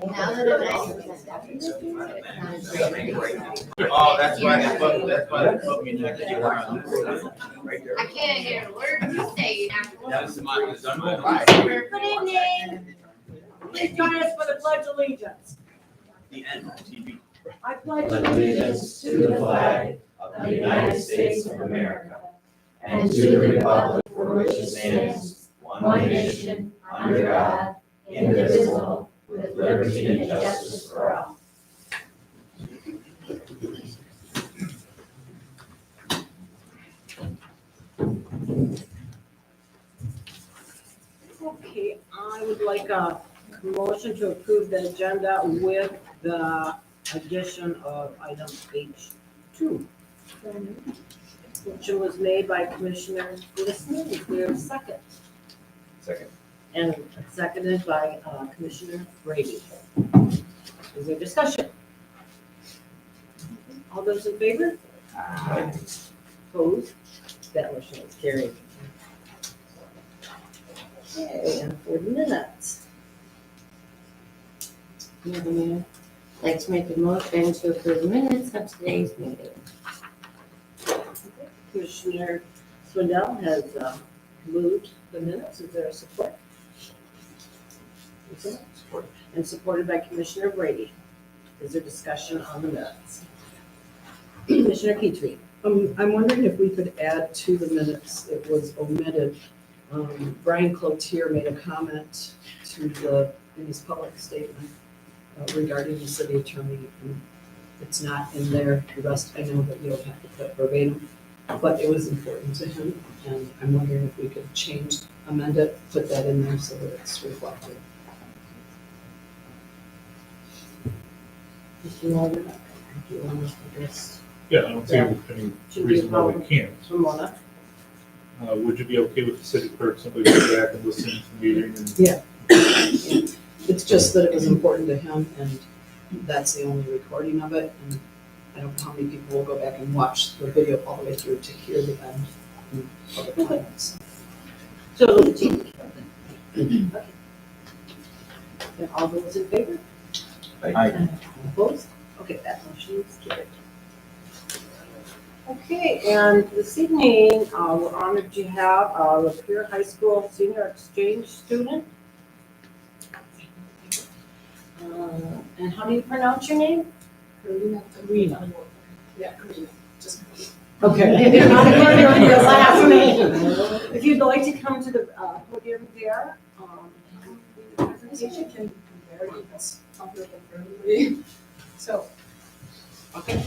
Now that I'm 90%. Oh, that's why they put me next to you. I can't hear a word you say. That's my. Good evening. Please join us for the pledge of allegiance. The end, TV. I pledge Allegiance to the flag of the United States of America and to the republic for which it stands, one nation, under God, indivisible, with liberty and justice for all. Okay, I would like a motion to approve the agenda with the addition of item H2. Motion was made by Commissioner Glissman. Is there a second? Second. And seconded by Commissioner Brady. Is there discussion? All those in favor? Opposed? That motion is carried. Okay, and for minutes. Madam Mayor, I'd like to make a motion to approve the minutes of today's meeting. Commissioner Swindell has moved the minutes. Is there a support? Is there? Support. And supported by Commissioner Brady. Is there discussion on the minutes? Commissioner Petrie. I'm wondering if we could add to the minutes, it was omitted. Brian Cloutier made a comment in his public statement regarding the city attorney. And it's not in there. The rest, I know that you don't have to put verbatim, but it was important to him. And I'm wondering if we could amend it, put that in there so that it's reflected. Mr. Mulder, do you want to address Yeah, I don't see any reason why we can't. Ramona? Would you be okay with the city clerk simply going back and listening to the meeting? And Yeah. It's just that it was important to him, and that's the only recording of it. And I don't know how many people will go back and watch the video all the way through to hear the end and other comments. So, okay. And all those in favor? Aye. Opposed? Okay, that motion is carried. Okay, and this evening, we're honored to have Lapeer High School senior exchange student. And how do you pronounce your name? Karina. Yeah, Karina. Just Okay. I'm not going to your last name. If you'd like to come to the podium there, the presentation can be very comfortable for everybody. So, Okay.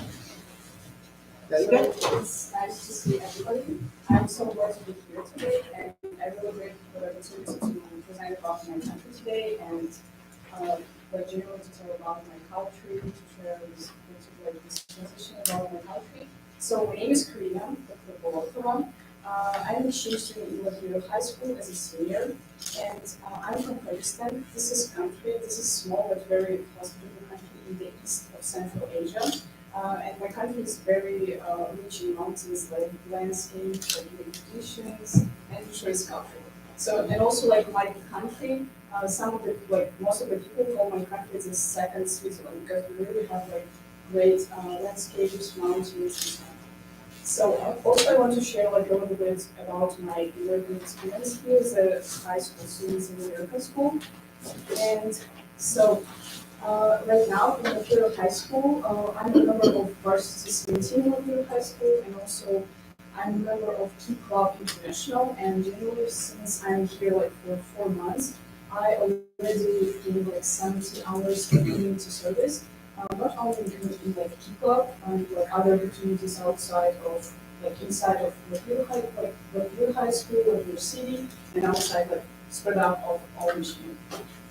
Very good. It's nice to see everybody. I'm so glad to be here today, and I'm really grateful for the opportunity to present about my country today and generally to tell about my country, to share this transition about my country. So my name is Karina Bolotova. I'm an exchange student in Lapeer High School as a senior, and I'm from Pakistan. This is country. This is small but very hospitable country in the east of Central Asia. And my country is very rich in mountains, like landscape, like traditions, and choice culture. So, and also like my country, some of the, like most of the people call my country as a second Switzerland because we really have like great landscapes, mountains, and so on. So also I want to share like a little bit about my American experience here as a high school student in American school. And so right now in Lapeer High School, I'm a member of varsity swim team in Lapeer High School, and also I'm a member of Key Club International. And generally, since I'm here like for 4 months, I already gave like 70 hours of community service. Not only in like Key Club and like other opportunities outside of like inside of Lapeer High School, Lapeer City, and outside like spread out of all Michigan.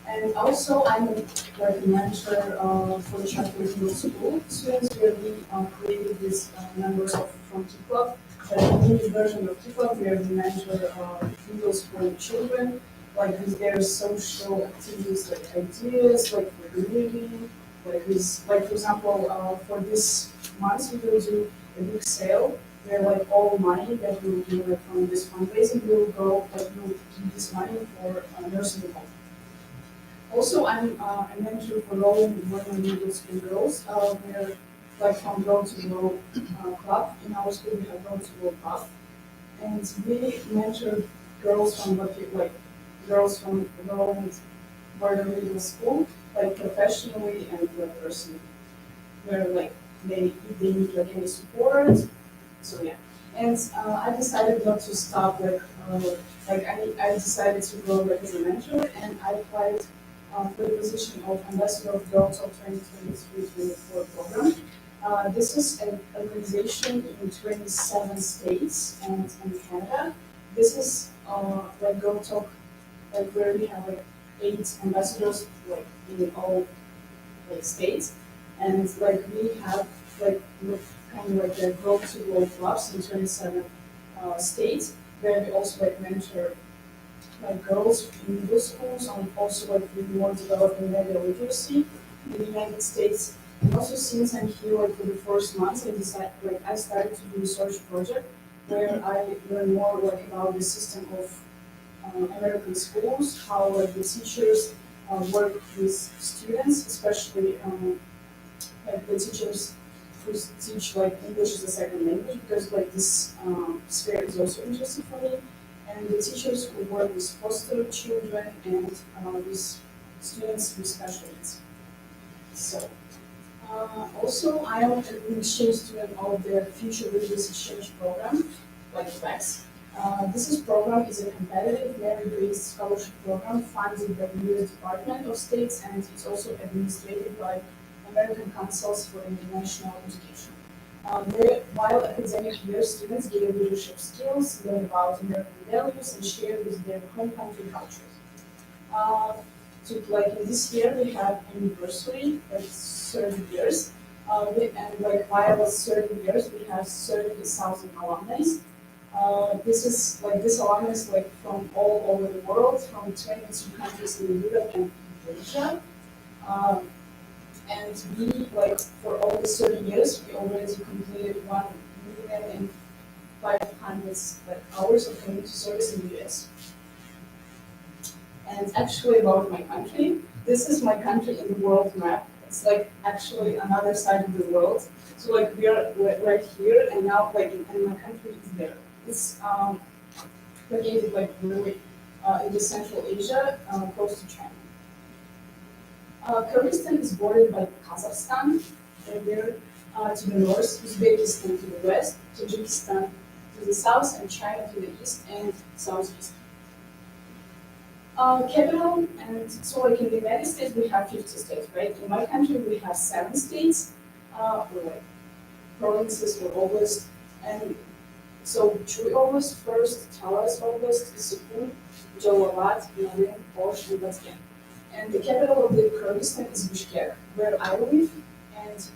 And also, I'm like a manager for the Charter Middle School students, where we created this members from Key Club. The new version of Key Club, where we manager middle school children, like with their social activities, like ideas, like for community, like this, like for example, for this month we will do a big sale where like all money that will be like from this fundraising will go, like will use this money for nursing home. Also, I'm a mentor for Rowing Women Middle School girls, where like from Row to Row club. In our school we have Row to Row club. And we mentor girls from girls from Rowing Women Middle School, like professionally and like personally. Where like if they need like any support. So yeah. And I decided not to stop I decided to grow like as a mentor, and I applied for the position of Ambassador of Girls of 2023-2024 program. This is an organization in 27 states and in Canada. This is like Girl Talk, like where we have like 8 ambassadors like in all like states, and like we have like kind of like the Girl to Girl clubs in 27 states, where we also like mentor like girls in middle schools, and also like we want to develop in media literacy in the United States. And also since I'm here like for the first months, I started to do a research project where I learn more like about the system of American schools, how like the teachers work with students, especially like the teachers who teach like English as a second language, because like this sphere is also interesting for me. And the teachers who work with foster children and with students with special needs. So, also I am an exchange student of the Future Religious Exchange Program, like FLEX. This program is a competitive merit-based scholarship program funded by the U.S. Department of States, and it's also administered by American Councils for International Education. While academic year, students gain leadership skills, learn about American values, and share with their home country cultures. Like in this year, we have anniversary, like 30 years, and like while 30 years, we have 30,000 alumni. This alumni is like from all over the world, from 22 countries in Europe and Asia. And we, like, for all the 30 years, we already completed 1,500,000 hours of community service in the US. And actually about my country, this is my country in the world map. It's like actually another side of the world. So like we are right here, and now like and my country is there. It's located like really in the Central Asia, close to China. Kyrgyzstan is bordered by Kazakhstan, there to the north, Uzbekistan to the west, Tajikistan to the south, and China to the east and southeast. Capital, and so like in the United States we have 50 states, right? In my country we have 7 states, or like provinces or oblasts, and so Chuy Oblast first, Talas Oblast, Issyk-Kul, Jalalabad, Narin, Osh, and Batken. And the capital of the Kyrgyzstan is Bishkek, where I live, and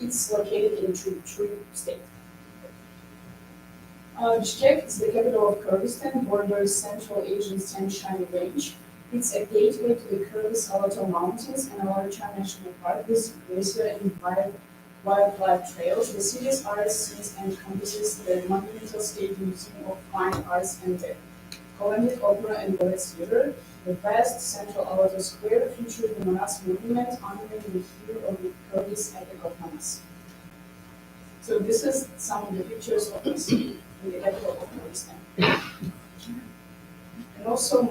it's located in Chuy state. Bishkek is the capital of Kyrgyzstan, borders Central Asia's Tian-Shan Range. It's a gateway to the Kyrgyz-Alatoy Mountains and Alarchan National Park with glacier and wildlife trails. The city's art scenes encompasses the Monumental State Museum of Fine Arts and the Colombic Opera and Ballet Theater. The vast central Alatoy Square features the Manas monument honoring the hero of the Kyrgyz epic of Manas. So this is some of the pictures of the city in the capital of Kyrgyzstan. And also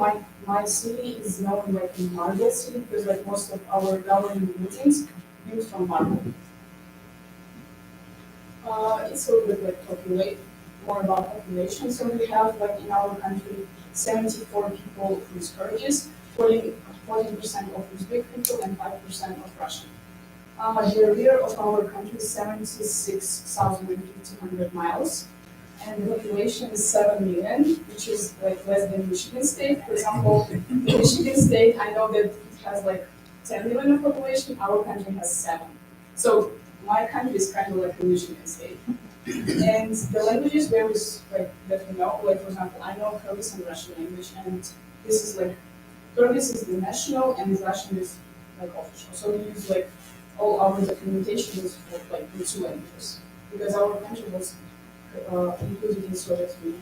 my city is known like in Marble City because like most of our government meetings use from Marble. It's a little bit more about population. So we have like in our country 74 people who's Kyrgyz, 14% of Uzbek people, and 5% of Russian. The area of our country is 76,100 miles, and the population is 7 million, which is like less than Michigan State. For example, Michigan State, I know that it has like 10 million of population, our country has 7. So my country is kind of like the Michigan State. And the languages there is like that we know, like for example, I know Kyrgyz and Russian language, and this is like Kyrgyz is the national and Russian is like official. So we use like all our documentation is like the 2 languages because our country was included in Soviet Union.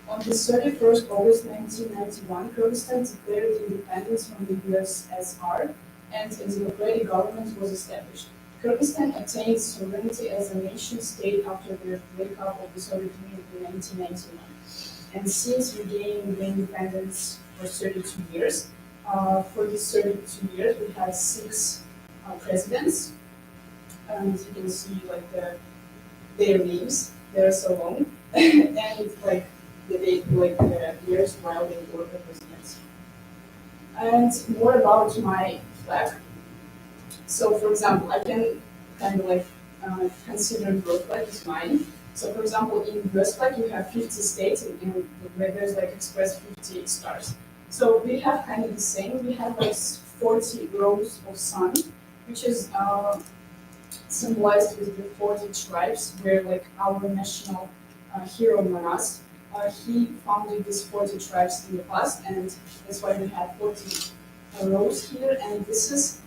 On the 31st August 1991, Kyrgyzstan declared independence from the USSR and a democratic government was established. Kyrgyzstan attained sovereignty as a nation state after the breakup of the Soviet Union in 1991. And since regaining the independence for 32 years, for these 32 years we had 6 presidents. And you can see like their names, they're so long. And like the years while they were the presidents. And more about my flag. So for example, I can kind of like consider your flag as mine. So for example, in US flag you have 50 states and where there's like expressed 50 stars. So we have kind of the same. We have like 40 rows of sun, which is symbolized with the 40 tribes, where like our national hero Manas, he founded these 40 tribes in the past, and that's why we have 40 rows here. And this is,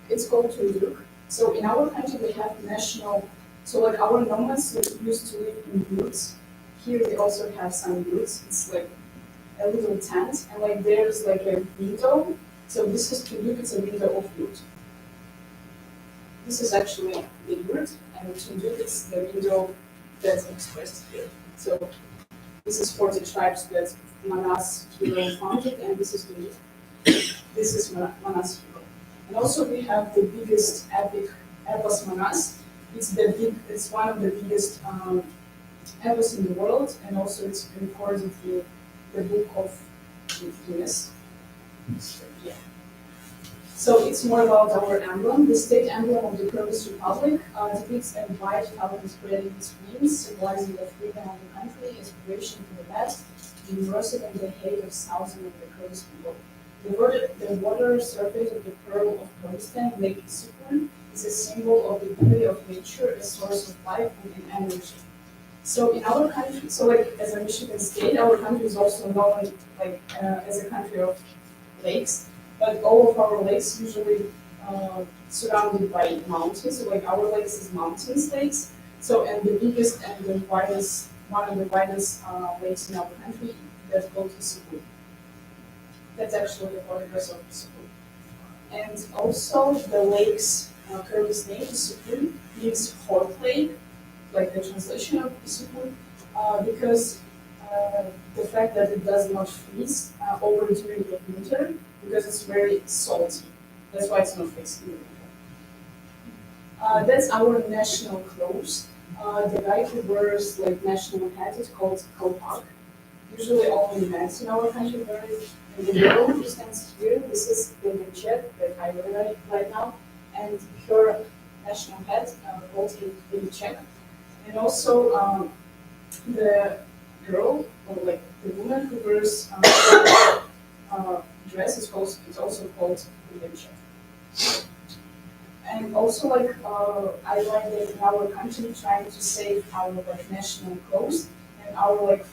it's called Turuk. So in our country we have national, so like our nomads used to live in yurts. Here they also have some yurts. It's like a little tent, and like there's like a window. So this is Turuk, it's a window of yurt. This is actually the yurt, and Turuk is the window that's expressed here. So this is 40 tribes that Manas hero founded, and this is the this is Manas hero. And also we have the biggest epic epos Manas. It's one of the biggest epos in the world, and also it's recorded in the book of Guinness. So, yeah. So it's more about our emblem. The state emblem of the Kyrgyz Republic depicts a white falcon spreading its wings, symbolizing the freedom of the country, aspiration to the best, generosity and the hate of thousands of the Kyrgyz people. The water surface of the pearl of Kyrgyzstan, Lake Issyk, is a symbol of the beauty of nature, a source of life and energy. So in our country, so like as a Michigan state, our country is also known like as a country of lakes. But all of our lakes usually surrounded by mountains. So like our lakes is mountains lakes. So and the biggest and the widest, one of the widest lakes in our country, that's called Issyk. That's actually the borders of Issyk. And also the lake's Kyrgyz name Issyk means hot lake, like the translation of Issyk, because the fact that it does not freeze over during the winter, because it's very salty. That's why it's not freezing in the winter. That's our national clothes. The guy who wears like national hat is called kolpak. Usually only men in our country wear it. And the girl who stands here, this is the Jet that I wear right now, and her national hat called Ilichek. And also the girl, or like the woman who wears dress is also called Ilichek. And also like I like that in our country trying to save our like national clothes, and our like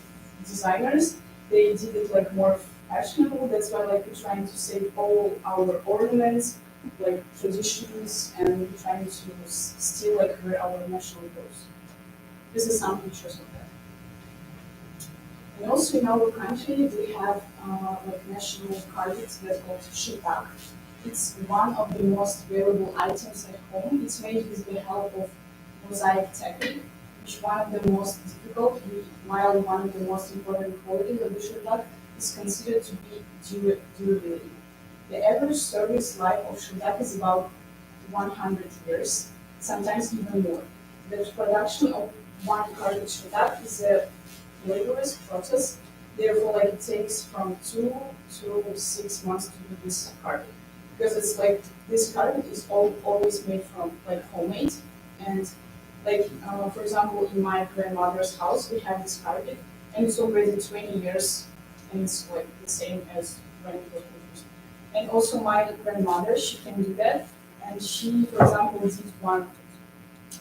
designers, they did it like more fashionable. That's why like we're trying to save all our ornaments, like traditions, and we're trying to still like wear our national clothes. This is some pictures of that. And also in our country we have like national carpets that's called shitak. It's one of the most valuable items at home. It's made with the help of mosaic technique, which is one of the most difficult, while one of the most important qualities of the shitak is considered to be durability. The average service life of shitak is about 100 years, sometimes even more. The production of one carpet shitak is a laborious process. Therefore, like it takes from 2 to 6 months to do this carpet. Because it's like this carpet is always made from like homemade, and like for example in my grandmother's house we have this carpet and it's already 20 years and it's like the same as when it was produced. And also my grandmother, she can do that, and she for example did one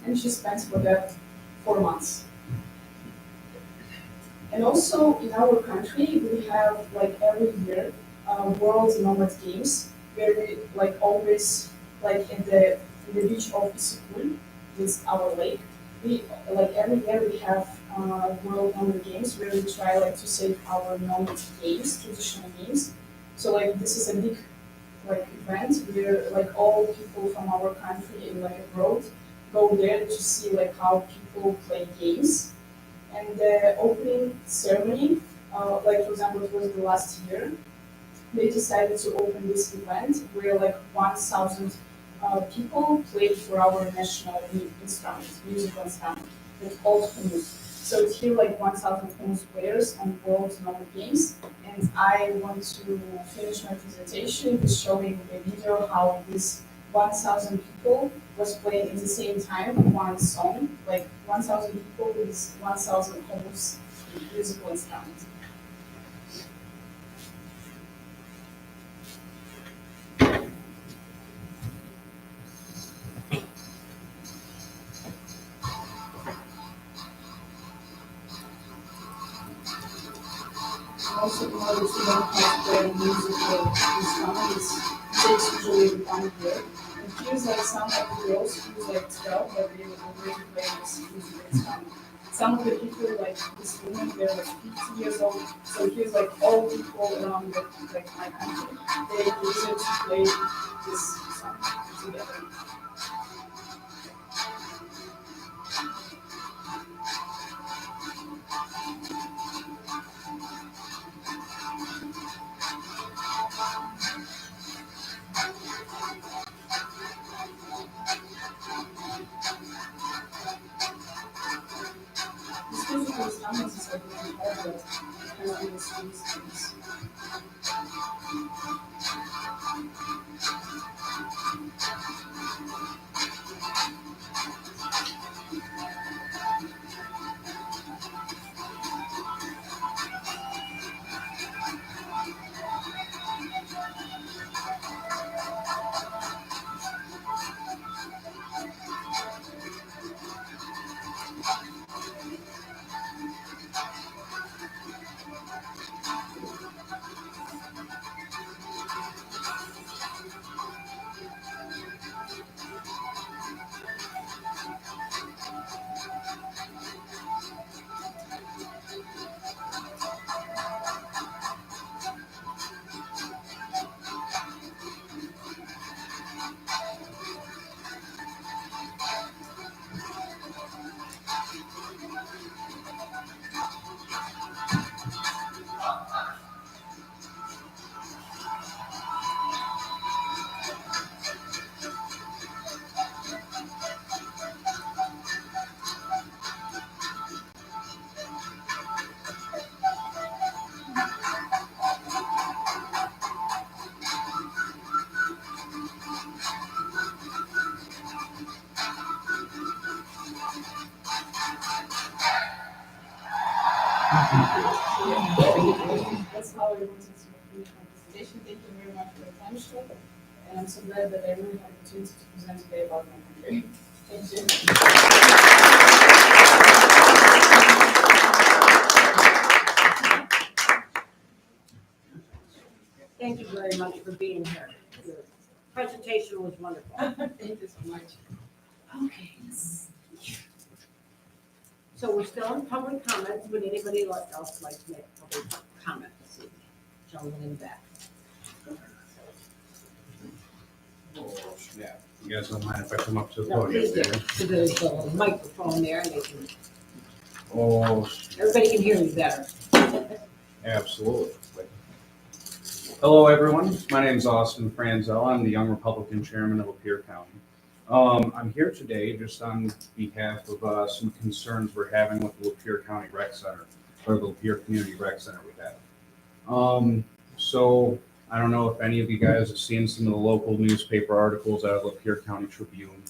and she spends for that 4 months. And also in our country we have like every year World Nomad Games, where we like always like in the beach of Issyk, is our lake. we, like every year we have World Hunger Games where we try like to save our known games, traditional games. So like this is a big like event where like all people from our country and like abroad go there to see like how people play games. And the opening ceremony, like for example, it was the last year, they decided to open this event where like 1,000 people played for our national instrument, musical instrument, with all Humus. So it's here like 1,000 Humus players on World Number Games, and I want to finish my presentation with showing a video how this 1,000 people was playing at the same time one song, like 1,000 people with 1,000 Humus musical instruments. Also, in order to learn how to play musical instruments, it takes usually 1 year. And here's like some of the girls who's like 12, but they were already playing this musical instrument. Some of the people, like this woman, they're like 50 years old. So here's like all people around like my country. They use it to play this song together. This musical instrument is like really hard, but kind of in the streets. That's how I wanted to finish my presentation. Thank you very much for your attention. And I'm so glad that I really had the opportunity to present today about my country. Thank you. Thank you very much for being here. Your presentation was wonderful. Thank you so much. Okay. So we're still in public comments. Would anybody else like to make public comments? Gentleman in the back. Oh, yeah. You guys don't mind if I come up to the No, podium please do. there? So there's a microphone there and they can, Oh, everybody can hear you better. absolutely. Hello, everyone. My name is Austin Franzel. I'm the Young Republican Chairman of Lapeer County. I'm here today just on behalf of some concerns we're having with the Lapeer County Rec Center, or the Lapeer Community Rec Center we have. So I don't know if any of you guys have seen some of the local newspaper articles out of Lapeer County Tribune,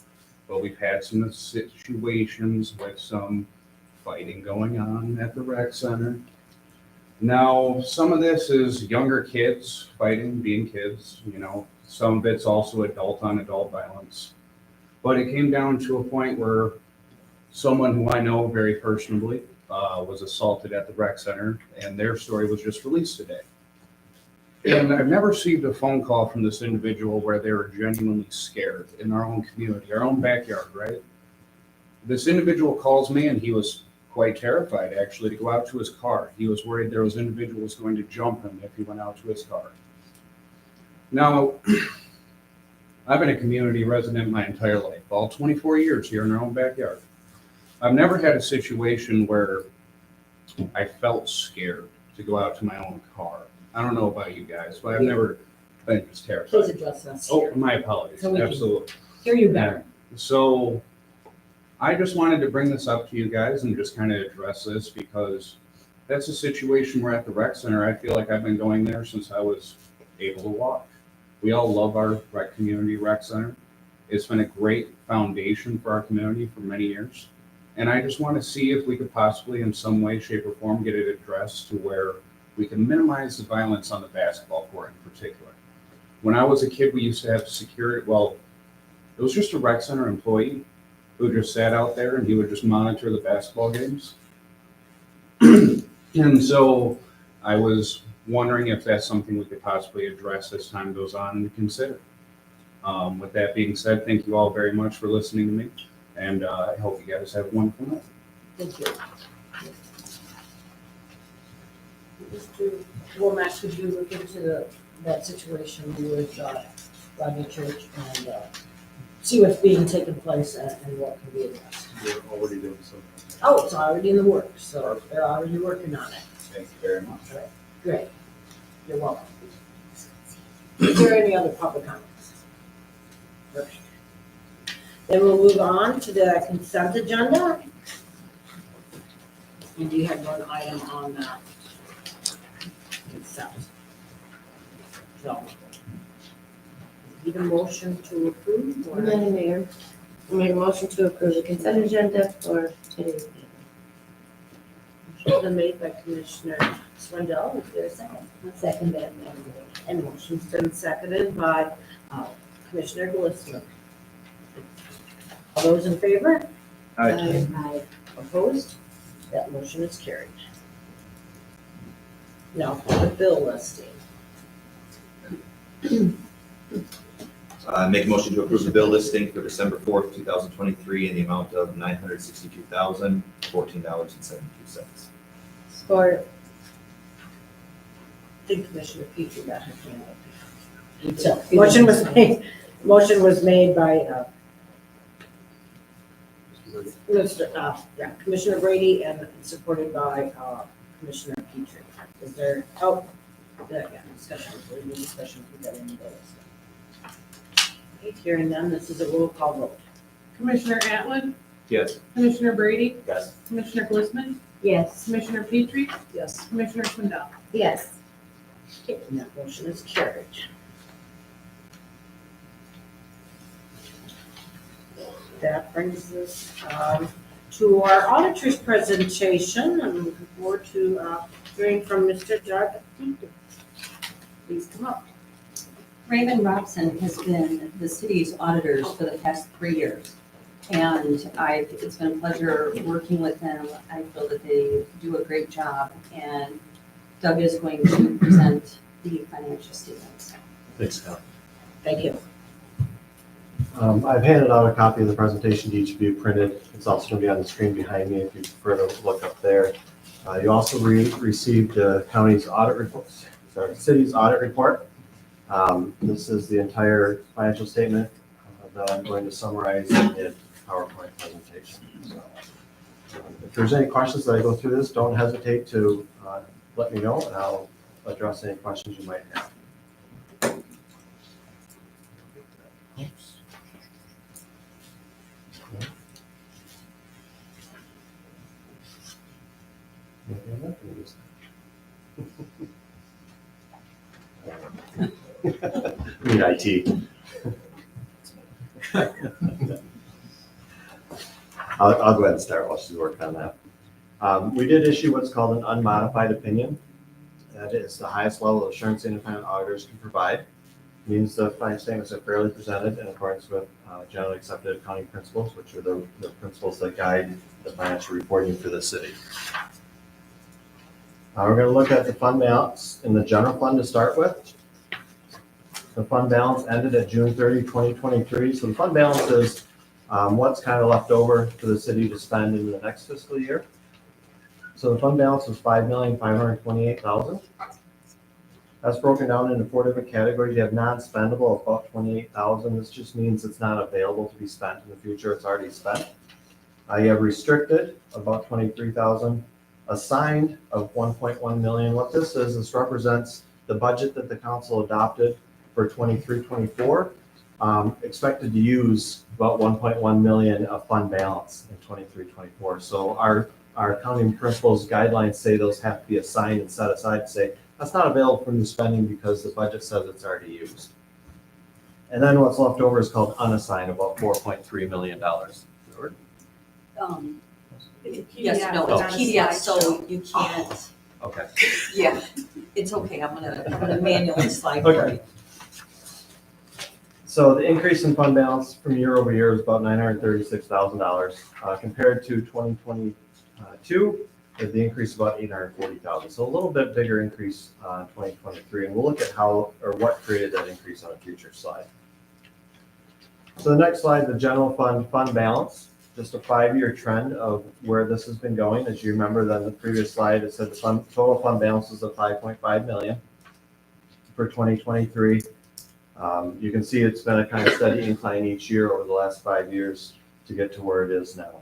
but we've had some situations with some fighting going on at the rec center. Now, some of this is younger kids fighting, being kids, you know, some of it's also adult on adult violence. But it came down to a point where someone who I know very personally was assaulted at the rec center, and their story was just released today. And I've never received a phone call from this individual where they were genuinely scared in our own community, our own backyard, right? This individual calls me and he was quite terrified actually to go out to his car. He was worried there was individuals going to jump him if he went out to his car. Now, I've been a community resident my entire life, all 24 years here in our own backyard. I've never had a situation where I felt scared to go out to my own car. I don't know about you guys, but I've never been just Please terrified. address us Oh, here. my apologies, So we can- absolutely. Hear you better. So I just wanted to bring this up to you guys and just kind of address this because that's a situation where at the rec center, I feel like I've been going there since I was able to walk. We all love our community rec center. It's been a great foundation for our community for many years. And I just want to see if we could possibly in some way, shape or form get it addressed to where we can minimize the violence on the basketball court in particular. When I was a kid, we used to have security, well, it was just a rec center employee who just sat out there and he would just monitor the basketball games. And so I was wondering if that's something we could possibly address as time goes on and consider. With that being said, thank you all very much for listening to me, and I hope you guys have a wonderful night. Thank you. Mr. Womack, could you look into that situation with Rodney Church and see what's being taken place and what can be addressed? We're already doing something. Oh, it's already in the works, so they're already working on it. Thank you very much. Great. You're welcome. Is there any other public comments? Okay. Then we'll move on to the consent agenda. And you have one item on that consent. So, need a motion to approve or? Madam Mayor, I make a motion to approve the consent agenda for today's meeting. Motion's been made by Commissioner Swindell. Is there a second? Second that. And motion's been seconded by Commissioner Glistman. All those in favor? Aye. Opposed? That motion is carried. Now for the bill listing. Make a motion to approve the bill listing for December 4th, 2023 in the amount of $962,014.72. Support. I think Commissioner Petrie got her hand up. So, motion was made by Commissioner Brady and supported by Commissioner Petrie. Is there, discussion, any discussion, put that in the bill listing. Okay, hearing none, this is a roll call vote. Commissioner Atwood, Yes. Commissioner Brady, Yes. Commissioner Glistman, Yes. Commissioner Petrie, Yes. Commissioner Swindell. Yes. Okay, and that motion is carried. That brings us to our auditor's presentation. I'm looking forward to hearing from Mr. Doug. Please come up. Raymond Robson has been the city's auditors for the past 3 years. And it's been a pleasure working with them. I feel that they do a great job. And Doug is going to present the financial statements. Thanks, Scott. Thank you. I've handed out a copy of the presentation to each of you printed. It's also going to be on the screen behind me if you prefer to look up there. You also received the county's audit report, city's audit report. This is the entire financial statement that I'm going to summarize in a PowerPoint presentation. So, if there's any questions that I go through this, don't hesitate to let me know and I'll address any questions you might have. I mean IT. I'll go ahead and start while she's working on that. We did issue what's called an unmodified opinion. That is the highest level of assurance independent auditors can provide. Means the financial statements are fairly presented in accordance with generally accepted accounting principles, which are the principles that guide the financial reporting for the city. We're going to look at the fund balance in the general fund to start with. The fund balance ended at June 30, 2023. So the fund balance is What's kind of left over for the city to spend in the next fiscal year. So the fund balance was $5,528,000. That's broken down into 4 different categories. You have non-spendable, about $28,000. This just means it's not available to be spent in the future. It's already spent. You have restricted, about $23,000. Assigned of $1.1 million. What this is, this represents the budget that the council adopted for 23-24. Expected to use about 1.1 million of fund balance in 23-24. So our accounting principles guidelines say those have to be assigned and set aside to say that's not available for new spending because the budget says it's already used. And then what's left over is called unassigned, about $4.3 million. Yes, no, Oh. it's PDF, so you can't, Okay. yeah, it's okay, I'm gonna manually slide for Okay. you. So the increase in fund balance from year over year is about $936,000. Compared to 2022, the increase is about $840,000. So a little bit bigger increase in 2023. And we'll look at how or what created that increase on a future slide. So the next slide, the general fund balance. Just a 5-year trend of where this has been going. As you remember, then the previous slide, it said the total fund balance is of $5.5 million for 2023. You can see it's been a kind of steady incline each year over the last 5 years to get to where it is now.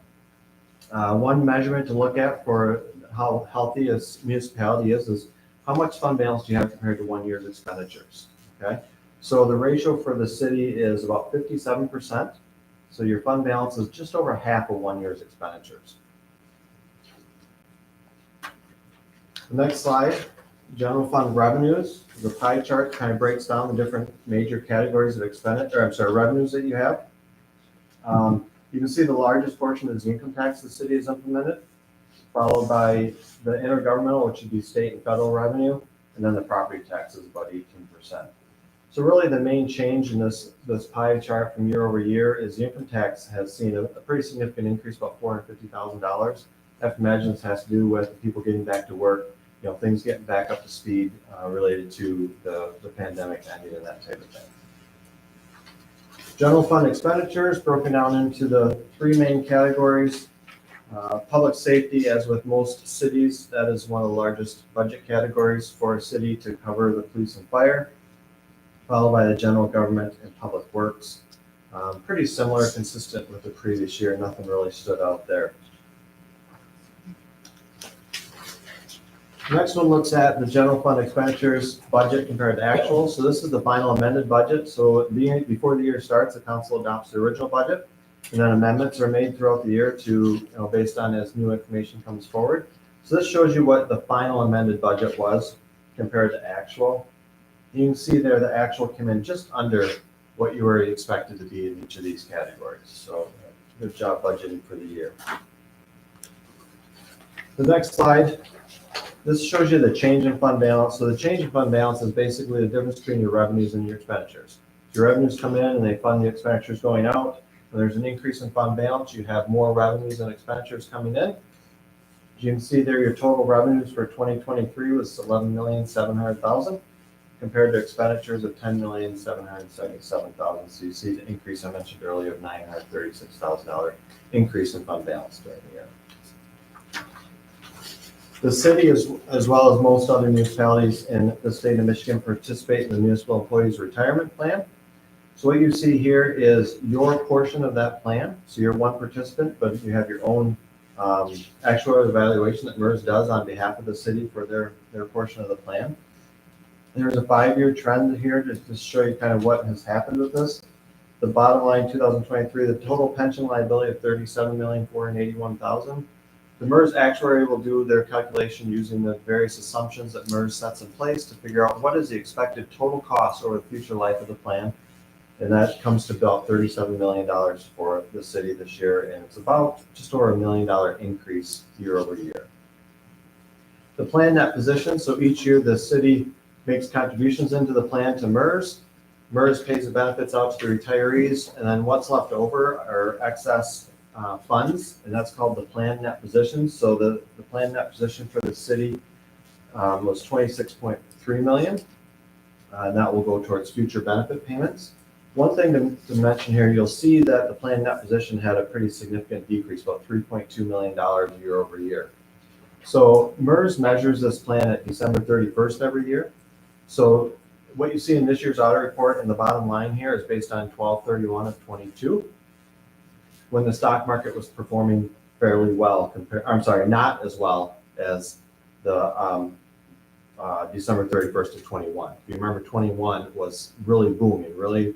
One measurement to look at for how healthy a municipality is how much fund balance do you have compared to 1 year's expenditures, okay? So the ratio for the city is about 57%. So your fund balance is just over half of 1 year's expenditures. The next slide, general fund revenues. The pie chart kind of breaks down the different major categories of revenues that you have. You can see the largest portion is the income tax the city has implemented, followed by the intergovernmental, which would be state and federal revenue, and then the property tax is about 18%. So really the main change in this pie chart from year over year is the income tax has seen a pretty significant increase, about $450,000. I have to imagine this has to do with people getting back to work, things getting back up to speed related to the pandemic ending and that type of thing. General fund expenditures broken down into the 3 main categories. Public safety, as with most cities, that is one of the largest budget categories for a city to cover the police and fire, followed by the general government and public works. Pretty similar, consistent with the previous year. Nothing really stood out there. The next one looks at the general fund expenditures budget compared to actual. So this is the final amended budget. So before the year starts, the council adopts the original budget, and then amendments are made throughout the year to, based on as new information comes forward. So this shows you what the final amended budget was compared to actual. You can see there the actual came in just under what you were expected to be in each of these categories. So good job budgeting for the year. The next slide, this shows you the change in fund balance. So the change in fund balance is basically the difference between your revenues and your expenditures. Your revenues come in and they fund the expenditures going out. When there's an increase in fund balance, you have more revenues and expenditures coming in. You can see there your total revenues for 2023 was $11,700,000 compared to expenditures of $10,777,000. So you see the increase I mentioned earlier of $936,000 increase in fund balance during the year. The city, as well as most other municipalities in the state of Michigan, participate in the Municipal Employees Retirement Plan. So what you see here is your portion of that plan. So you're one participant, but you have your own actuarial evaluation that MERS does on behalf of the city for their portion of the plan. There's a 5-year trend here to show you kind of what has happened with this. The bottom line, 2023, the total pension liability of $37,481,000. The MERS actuary will do their calculation using the various assumptions that MERS sets in place to figure out what is the expected total cost over the future life of the plan. And that comes to about $37 million for the city this year. And it's about just over $1 million increase year over year. The plan net position, so each year the city makes contributions into the plan to MERS. MERS pays the benefits out to the retirees, and then what's left over are excess funds, and that's called the plan net position. So the plan net position for the city was $26.3 million, and that will go towards future benefit payments. One thing to mention here, you'll see that the planned net position had a pretty significant decrease, about $3.2 million year over year. So MERS measures this plan at December 31st every year. So what you see in this year's audit report in the bottom line here is based on 12/31 of 22, when the stock market was performing fairly well, not as well as the December 31st of 21. If you remember, 21 was really booming, really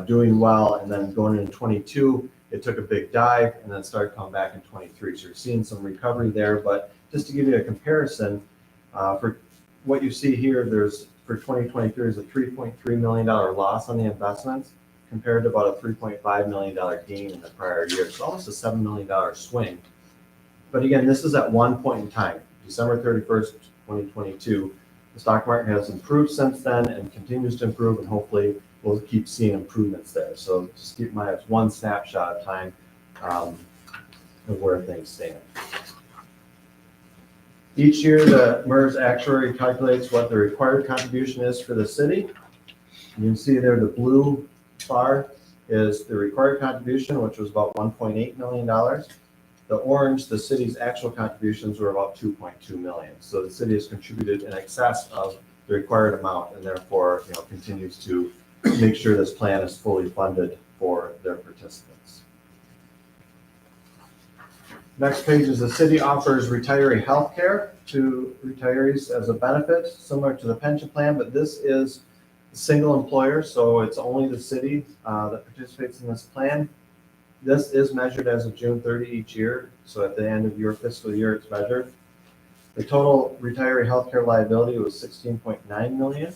doing well, and then going into 22, it took a big dive and then started coming back in 23. So you're seeing some recovery there, but just to give you a comparison, for what you see here, there's for 2023 there's a $3.3 million loss on the investments compared to about a $3.5 million gain in the prior year. So almost a $7 million swing. But again, this is at one point in time, December 31st, 2022. The stock market has improved since then and continues to improve, and hopefully we'll keep seeing improvements there. So just keep in mind, it's one snapshot of time of where things stand. Each year, the MERS actuary calculates what the required contribution is for the city. You can see there the blue bar is the required contribution, which was about $1.8 million. The orange, the city's actual contributions were about $2.2 million. So the city has contributed in excess of the required amount, and therefore, continues to make sure this plan is fully funded for their participants. Next page is the city offers retiree health care to retirees as a benefit, similar to the pension plan, but this is a single employer, so it's only the city that participates in this plan. This is measured as of June 30 each year, so at the end of your fiscal year, it's measured. The total retiree healthcare liability was $16.9 million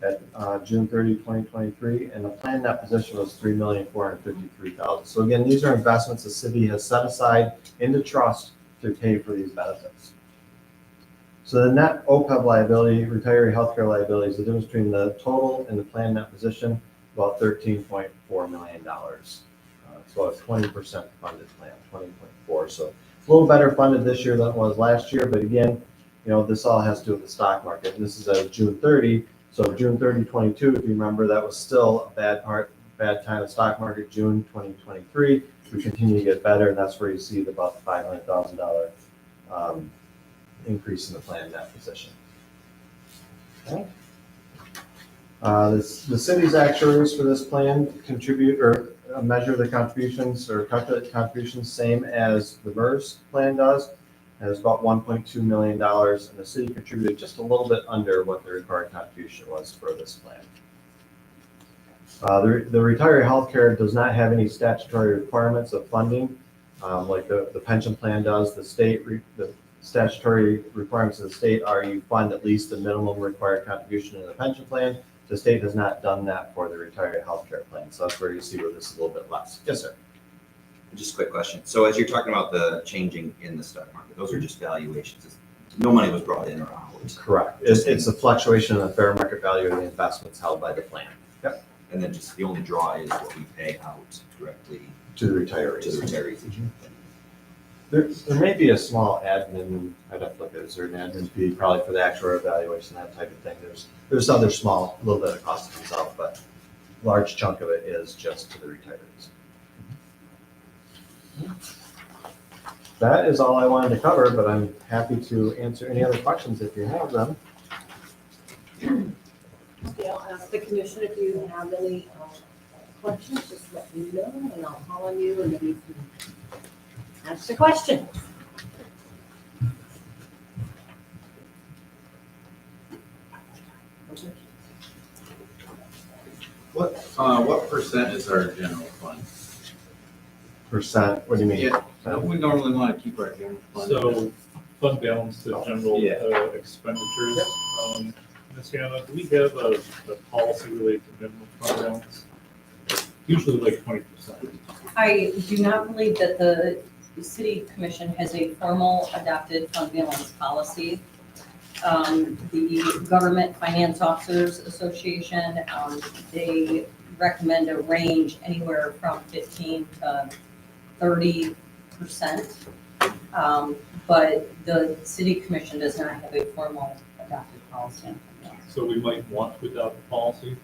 at June 30, 2023, and the planned net position was $3,453,000. So again, these are investments the city has set aside into trust to pay for these benefits. So the net OPEB liability, retiree healthcare liability, is the difference between the total and the planned net position, about $13.4 million. So a 20% funded plan, 20.4. So a little better funded this year than it was last year, but again, this all has to do with the stock market. And this is as of June 30. So June 30, 22, if you remember, that was still a bad time of stock market. June 2023, we continue to get better, and that's where you see about the $500,000 increase in the planned net position. Okay. The city's actuaries for this plan contribute or measure the contributions or calculate contributions same as the MERS plan does. And it's about $1.2 million, and the city contributed just a little bit under what the required contribution was for this plan. The retiree healthcare does not have any statutory requirements of funding, like the pension plan does. The statutory requirements of the state are you fund at least the minimum required contribution in the pension plan. The state has not done that for the retiree healthcare plan, so that's where you see where this is a little bit less. Yes, sir. Just a quick question. So as you're talking about the changing in the stock market, those are just valuations. No money was brought in or out. Correct. It's a fluctuation in the fair market value of the investments held by the plan. Yep. And then just the only draw is what we pay out directly To the retirees. to the retirees. There may be a small admin, I'd have to look at a certain admin fee, probably for the actuarial evaluation, that type of thing. There's other small, little bit of cost to themselves, but large chunk of it is just to the retirees. That is all I wanted to cover, but I'm happy to answer any other questions if you have them. Okay, I'll ask the commission if you have any questions, just let me know, and I'll call on you, and then you can ask the question. What percent is our general fund? Percent, what do you mean? Yeah, don't we normally want to keep our general fund? So fund balance to general Yeah. expenditures. Ms. Hannah, do we have a policy related to minimum fund balance? Usually like 20%. I do not believe that the city commission has a formal adopted fund balance policy. The Government Finance Officers Association, they recommend a range anywhere from 15 to 30%. But the city commission does not have a formal adopted policy on fund balance. So we might want to adopt a policy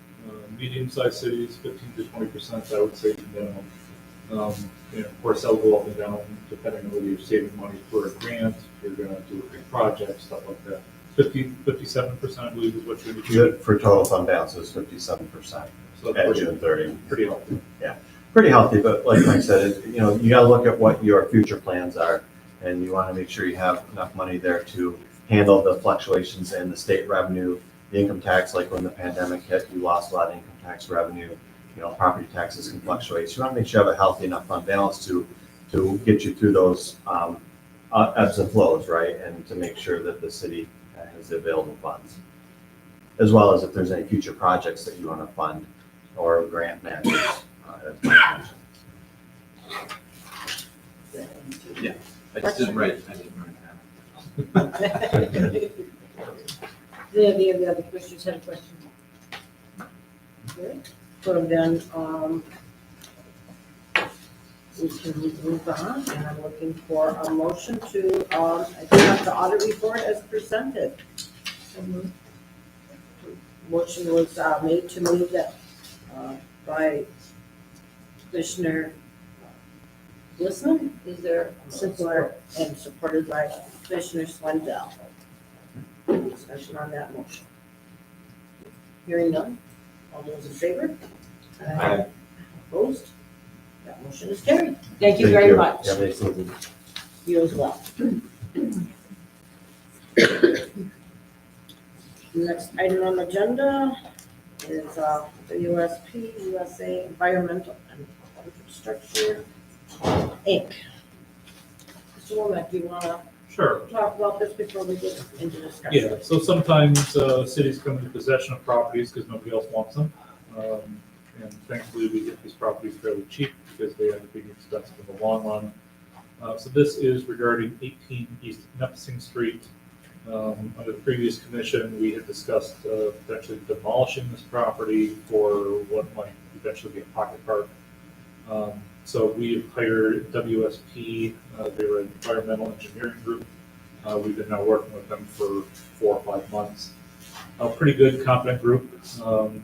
Medium-sized cities, 15 to 20%, I would say is minimum. And of course, that'll go up and down depending on whether you're saving money for a grant, if you're gonna do a big project, stuff like that. 57%, I believe, is what you're. Good for total fund balance is 57% So at that's June 30. pretty healthy. Pretty healthy, but like Mike said, you gotta look at what your future plans are. And you wanna make sure you have enough money there to handle the fluctuations in the state revenue, the income tax, like when the pandemic hit, you lost a lot of income tax revenue. Property taxes can fluctuate. So you wanna make sure you have a healthy enough fund balance to get you through those ebbs and flows, right? And to make sure that the city has the available funds. As well as if there's any future projects that you wanna fund or grant matches, as Mike mentioned. I just didn't write that. Do any of the other commissioners have a question? Good. So then, we can move on, and I'm looking for a motion to, adopt the audit report as presented. Motion was, made to move that, by Commissioner Blissman. Is there support? And supported by Commissioner Swindell. Discussion on that motion. Hearing none. All those in favor? Aye. Opposed? That motion is carried. Thank you very much. Yeah, makes sense. You as well. Next item on the agenda is the USP, USA Environmental and Infrastructure, Inc. Mr. Womack, do you want to Sure. talk about this before we get into discussion? Yeah, so sometimes cities come into possession of properties because nobody else wants them. And thankfully, we get these properties fairly cheap because they end up being expensive in the long run. So this is regarding 18 East Nipissing Street. Under the previous commission, we had discussed potentially demolishing this property for what might eventually be a pocket park. So we've hired WSP, they're an environmental engineering group. We've been now working with them for 4 or 5 months. A pretty good, competent group. And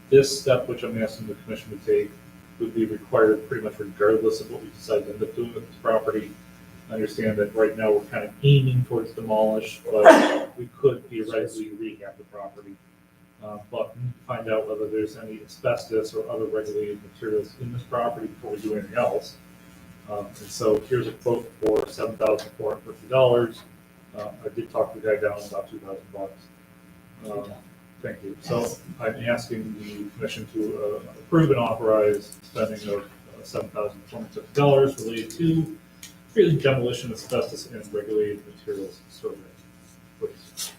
this step, which I'm asking the commission to take, would be required pretty much regardless of what we decide to end up doing with this property. I understand that right now we're kind of aiming towards demolish, but we could theoretically rehab the property. But we need to find out whether there's any asbestos or other regulated materials in this property before we do anything else. And so here's a quote for $7,450. I did talk to the guy down about $2,000. Thank you. So I'm asking the commission to approve and authorize spending of $7,450 related to really demolition, asbestos, and regulated materials survey. Please.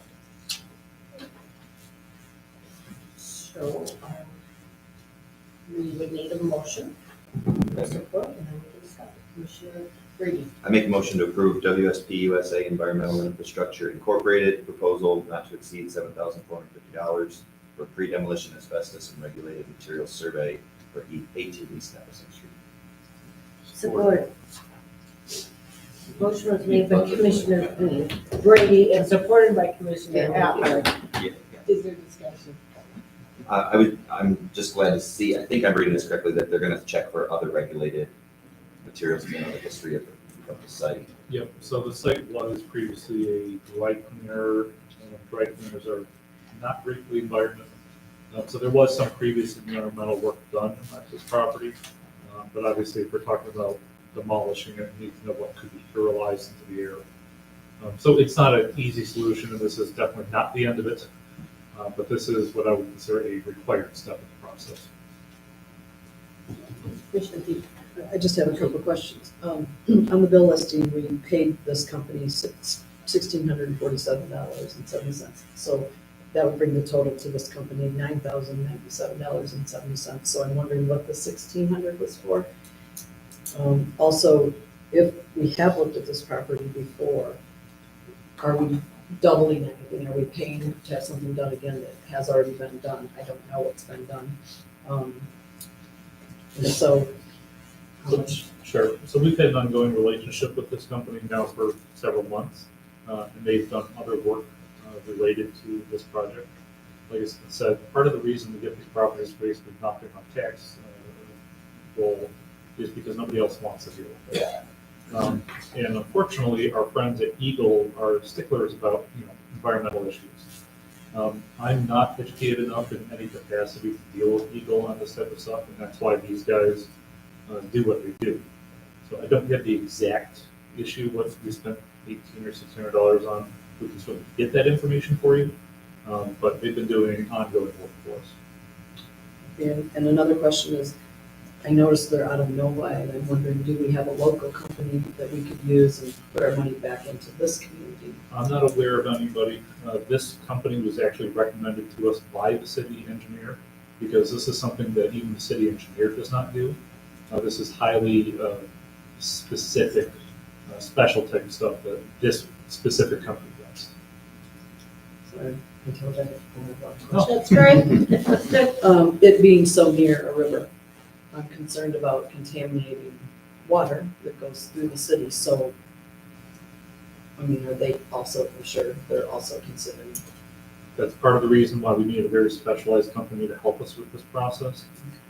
So, we would need a motion. Support, and then we can discuss. Commissioner Brady. I make a motion to approve WSP USA Environmental Infrastructure Incorporated proposal not to exceed $7,450 for pre-demolition asbestos and regulated materials survey for 18 East Nipissing Street. Support. Motion was made by Commissioner Brady and supported by Commissioner Atwood. Yeah. Is there discussion? I'm just glad to see, I think I'm reading this correctly, that they're gonna check for other regulated materials in the history of the site. Yep, so the site was previously a dry cleaner, and dry cleaners are not great for the environment. So there was some previous environmental work done at this property, but obviously if we're talking about demolishing it, we need to know what could be sterilized into the air. So it's not an easy solution, and this is definitely not the end of it, but this is what I would consider a required step in the process. Commissioner Peak. I just have a couple of questions. On the bill listing, we paid this company $1,647.70. So that would bring the total to this company $9,097.70. So I'm wondering what the $1,600 was for. Also, if we have looked at this property before, are we doubling anything? Are we paying to have something done again that has already been done? I don't know what's been done. And so, how much? Sure. So we've had an ongoing relationship with this company now for several months, and they've done other work related to this project. like I said, part of the reason we get these properties basically knocking on tax roll is because nobody else wants to deal with it. And unfortunately, our friends at Eagle are sticklers about, environmental issues. I'm not educated enough in any capacity to deal with Eagle on this type of stuff, and that's why these guys do what they do. So I don't have the exact issue, what we spent $1,800 or $600 on. We can sort of get that information for you, but they've been doing ongoing work for us. And another question is, I noticed they're out of Novi, and I'm wondering, do we have a local company that we could use and put our money back into this community? I'm not aware of anybody. This company was actually recommended to us by the city engineer, because this is something that even the city engineer does not do. This is highly specific, special type stuff that this specific company does. Sorry, until that. No. That's great. It being so near a river, I'm concerned about contaminating water that goes through the city, so, I mean, are they also, for sure, they're also considering? That's part of the reason why we need a very specialized company to help us with this process.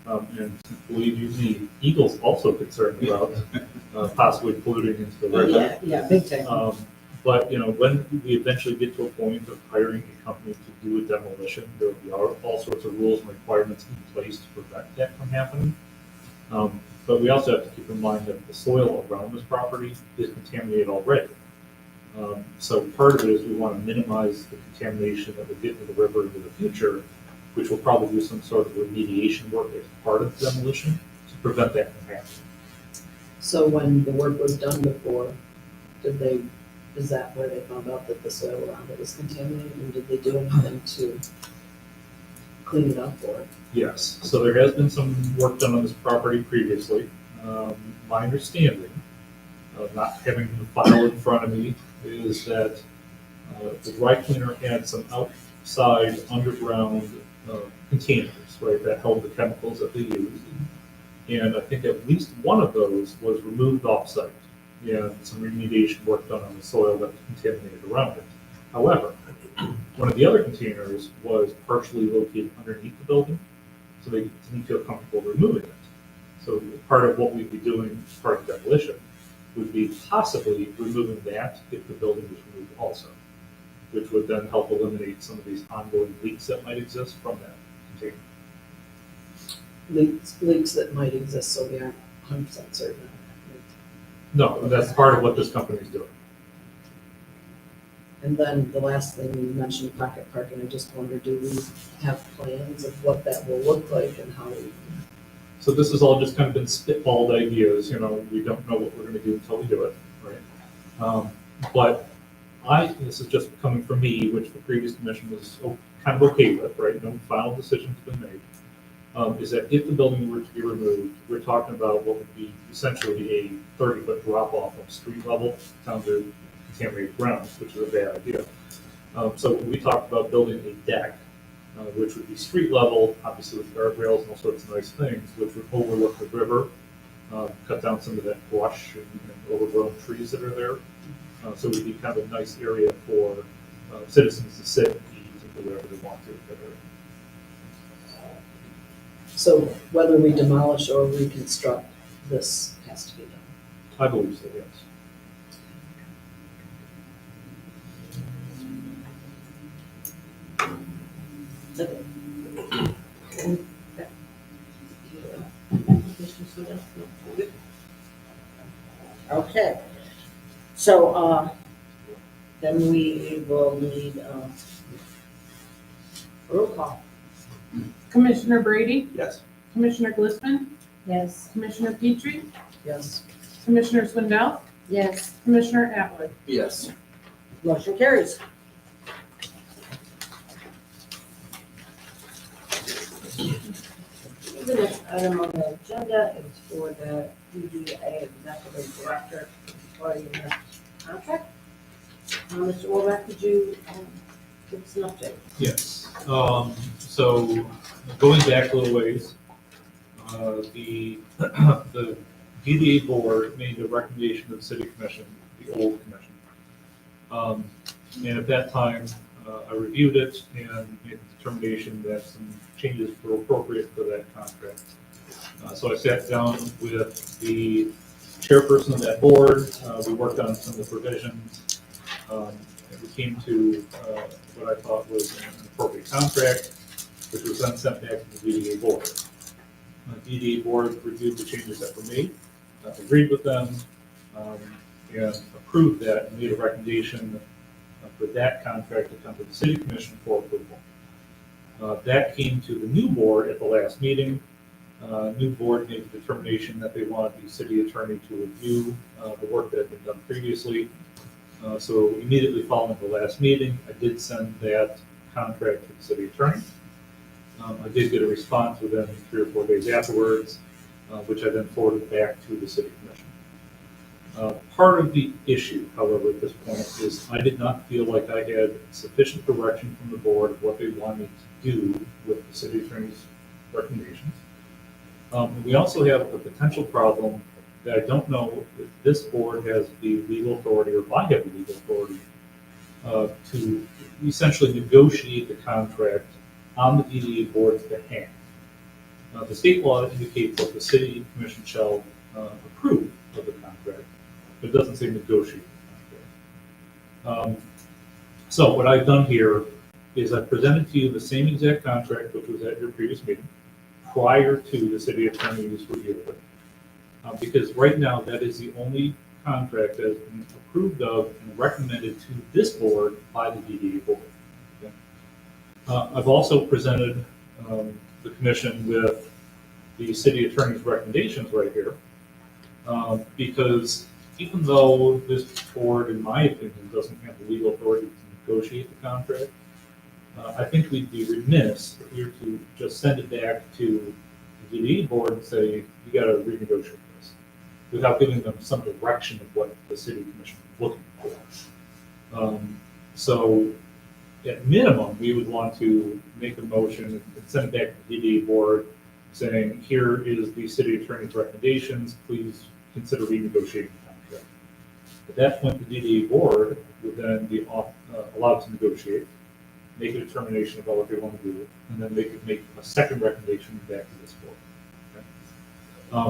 And believe you me, Eagle's also concerned about possibly polluting into the river. Yeah, big time. But, when we eventually get to a point of hiring a company to do a demolition, there will be all sorts of rules and requirements in place to prevent that from happening. But we also have to keep in mind that the soil around this property is contaminated already. So part of it is we want to minimize the contamination that will get into the river into the future, which will probably do some sort of remediation work as part of the demolition to prevent that from happening. So when the work was done before, is that where they found out that the soil around it was contaminated, and did they do anything to clean it up or? Yes, so there has been some work done on this property previously. My understanding, not having the file in front of me, is that the dry cleaner had some outside underground containers, right, that held the chemicals that they used. And I think at least one of those was removed off-site, and some remediation work done on the soil that was contaminated around it. However, one of the other containers was partially located underneath the building, so they didn't feel comfortable removing it. So part of what we'd be doing as part of demolition would be possibly removing that if the building was removed also, which would then help eliminate some of these ongoing leaks that might exist from that container. Leaks that might exist, so we aren't 100% certain. No, that's part of what this company is doing. And then the last thing you mentioned, pocket parking, I just wonder, do we have plans of what that will look like and how we? So this has all just kind of been spitballed ideas, we don't know what we're gonna do until we do it, right? But this is just coming from me, which the previous commission was kind of okay with, right? No final decision's been made. Is that if the building were to be removed, we're talking about what would be essentially a 30-foot drop off of street level down to contaminated grounds, which is a bad idea. So we talked about building a deck, which would be street level, obviously with guardrails and all sorts of nice things, which would overlook the river, cut down some of that brush and overgrown trees that are there. So it would be kind of a nice area for citizens to sit and eat and do whatever they want to. So whether we demolish or reconstruct, this has to be done. I believe so, yes. Okay, so, then we will need, roll call. Commissioner Brady, Yes. Commissioner Glistman, Yes. Commissioner Petrie, Yes. Commissioner Swindell, Yes. Commissioner Atwood. Yes. Motion carries. The next item on the agenda is for the DDA Executive Director Employee Contract. Mr. Wolbeck, could you give us an update? Yes, so going back a little ways, the DDA board made a recommendation to the city commission, the old commission. And at that time, I reviewed it and made the determination that some changes were appropriate for that contract. So I sat down with the chairperson of that board. We worked on some of the provisions. And we came to what I thought was an appropriate contract, which was then sent back to the DDA board. The DDA board reviewed the changes that were made, agreed with them, and approved that and made a recommendation for that contract to come to the city commission for approval. That came to the new board at the last meeting. New board made the determination that they wanted the city attorney to review the work that had been done previously. So immediately following the last meeting, I did send that contract to the city attorney. I did get a response within 3 or 4 days afterwards, which I then forwarded back to the city commission. Part of the issue, however, at this point is I did not feel like I had sufficient direction from the board of what they wanted to do with the city attorney's recommendations. We also have a potential problem that I don't know if this board has the legal authority or if I have the legal authority to essentially negotiate the contract on the DDA board's behalf. The state law indicates that the city commission shall approve of the contract, but it doesn't say negotiate the contract. So what I've done here is I've presented to you the same exact contract which was at your previous meeting prior to the city attorney's review of it. Because right now that is the only contract that has been approved of and recommended to this board by the DDA board. Okay? I've also presented the commission with the city attorney's recommendations right here. Because even though this board, in my opinion, doesn't have the legal authority to negotiate the contract, I think we'd be remiss if we were to just send it back to the DDA board and say, you got to renegotiate this, without giving them some direction of what the city commission is looking for. So at minimum, we would want to make a motion and send it back to the DDA board saying, here is the city attorney's recommendations, please consider renegotiating the contract. At that point, the DDA board would then be allowed to negotiate, make a determination about what they want to do, and then they could make a second recommendation back to this board.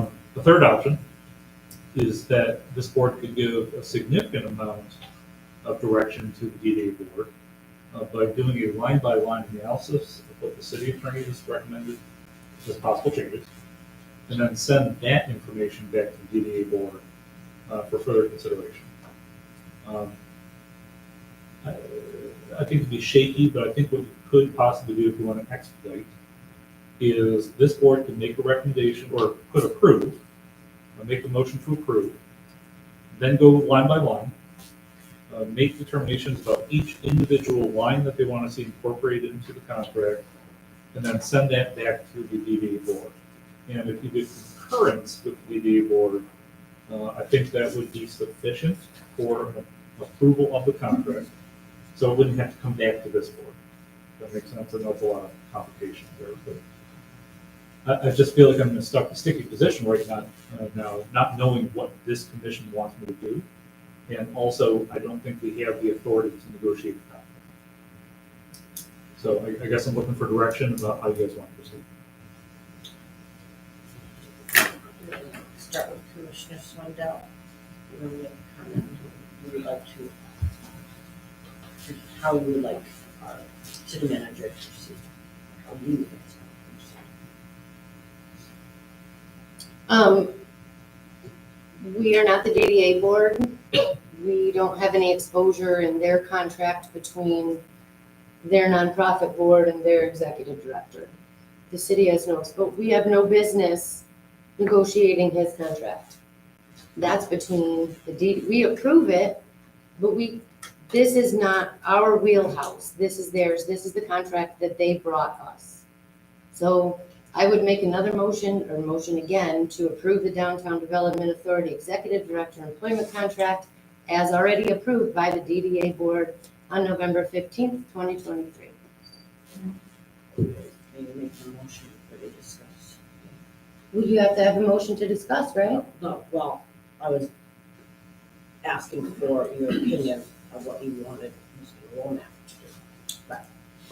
Okay? The third option is that this board could give a significant amount of direction to the DDA board by doing a line-by-line analysis of what the city attorney has recommended as possible changes, and then send that information back to the DDA board for further consideration. I think it'd be shaky, but I think what you could possibly do if you want to expedite is this board could make a recommendation or could approve, or make a motion to approve, then go line by line, make determinations about each individual line that they want to see incorporated into the contract, and then send that back to the DDA board. And if you get concurrence with the DDA board, I think that would be sufficient for approval of the contract. So it wouldn't have to come back to this board. That makes sense. I know it's a lot of complications there, but I just feel like I'm in a sticky position right now, not knowing what this commission wants me to do. And also, I don't think we have the authority to negotiate the contract. So I guess I'm looking for direction about how you guys want to proceed. Start with Commissioner Swindell. You want to make a comment? You would like to, how you would like our city manager to proceed? How you would like to proceed? We are not the DDA board. We don't have any exposure in their contract between their nonprofit board and their executive director. The city has but we have no business negotiating his contract. That's between we approve it, but this is not our wheelhouse. This is theirs. This is the contract that they brought us. So I would make another motion again to approve the Downtown Development Authority Executive Director Employment Contract as already approved by the DDA board on November 15th, 2023. May you make a motion for the discuss? Well, you have to have a motion to discuss, right? No, well, I was asking for your opinion of what you wanted Mr. Womack to do.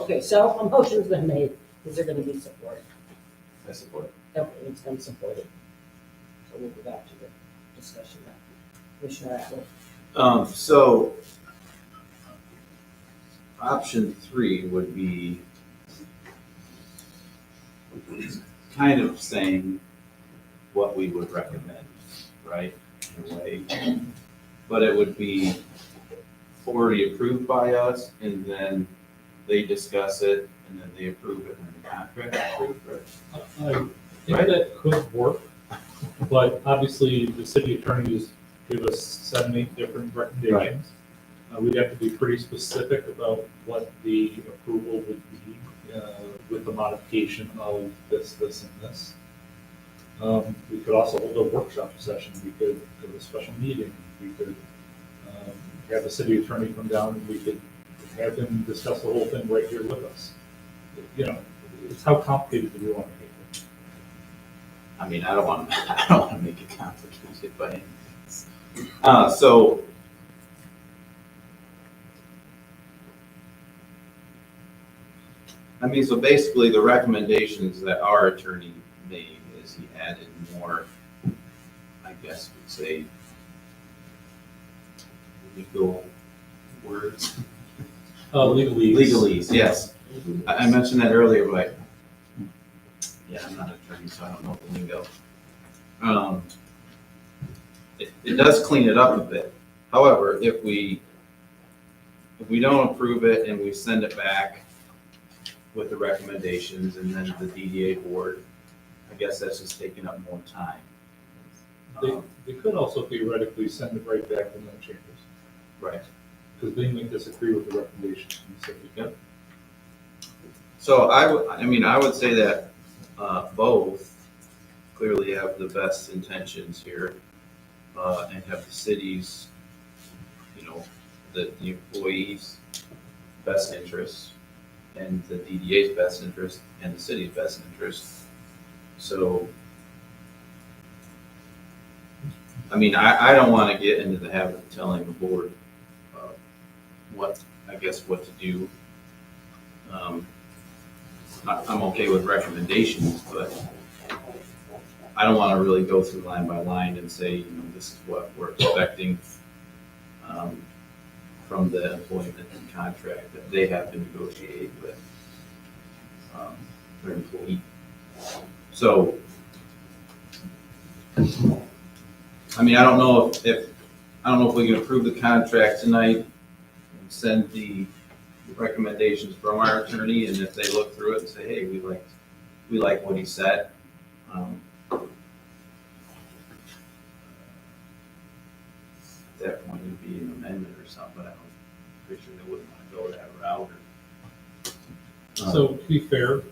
Okay, so a motion's been made. Is there gonna be support? I support. Okay, it's been supported. So we'll go back to the discussion now. Commissioner Atwood. So option 3 would be kind of saying what we would recommend, right? In a way. But it would be already approved by us, and then they discuss it, and then they approve it, and then the contract is approved, right? I think that could work, but obviously the city attorneys give us 7, 8 different recommendations. We'd have to be pretty specific about what the approval would be with the modification of this, and this. We could also hold a workshop session, we could do a special meeting, we could have the city attorney come down and we could have him discuss the whole thing right here with us. You know, it's how complicated do we want to make it? I mean, I don't want to make it complicated by any means. So I mean, so basically the recommendations that our attorney made is he added more, I guess we'd say, legal words. Legalese. Legalese, yes. I mentioned that earlier, but yeah, I'm not an attorney, so I don't know the lingo. It does clean it up a bit. However, if we don't approve it and we send it back with the recommendations and then the DDA board, I guess that's just taking up more time. They could also theoretically send it right back to no changes, Right. because they may disagree with the recommendations from the city. Yep. So I would say that both clearly have the best intentions here and have the city's, the employees' best interests and the DDA's best interest and the city's best interest. So, I mean, I don't want to get into the habit of telling the board what to do. I'm okay with recommendations, but I don't want to really go through line by line and say, this is what we're expecting from the employment and contract that they have to negotiate with their employee. So, I mean, I don't know if we can approve the contract tonight and send the recommendations from our attorney, and if they look through it and say, hey, we like what he said. At that point, it'd be an amendment or something, but I'm pretty sure they wouldn't want to go that route. So to be fair,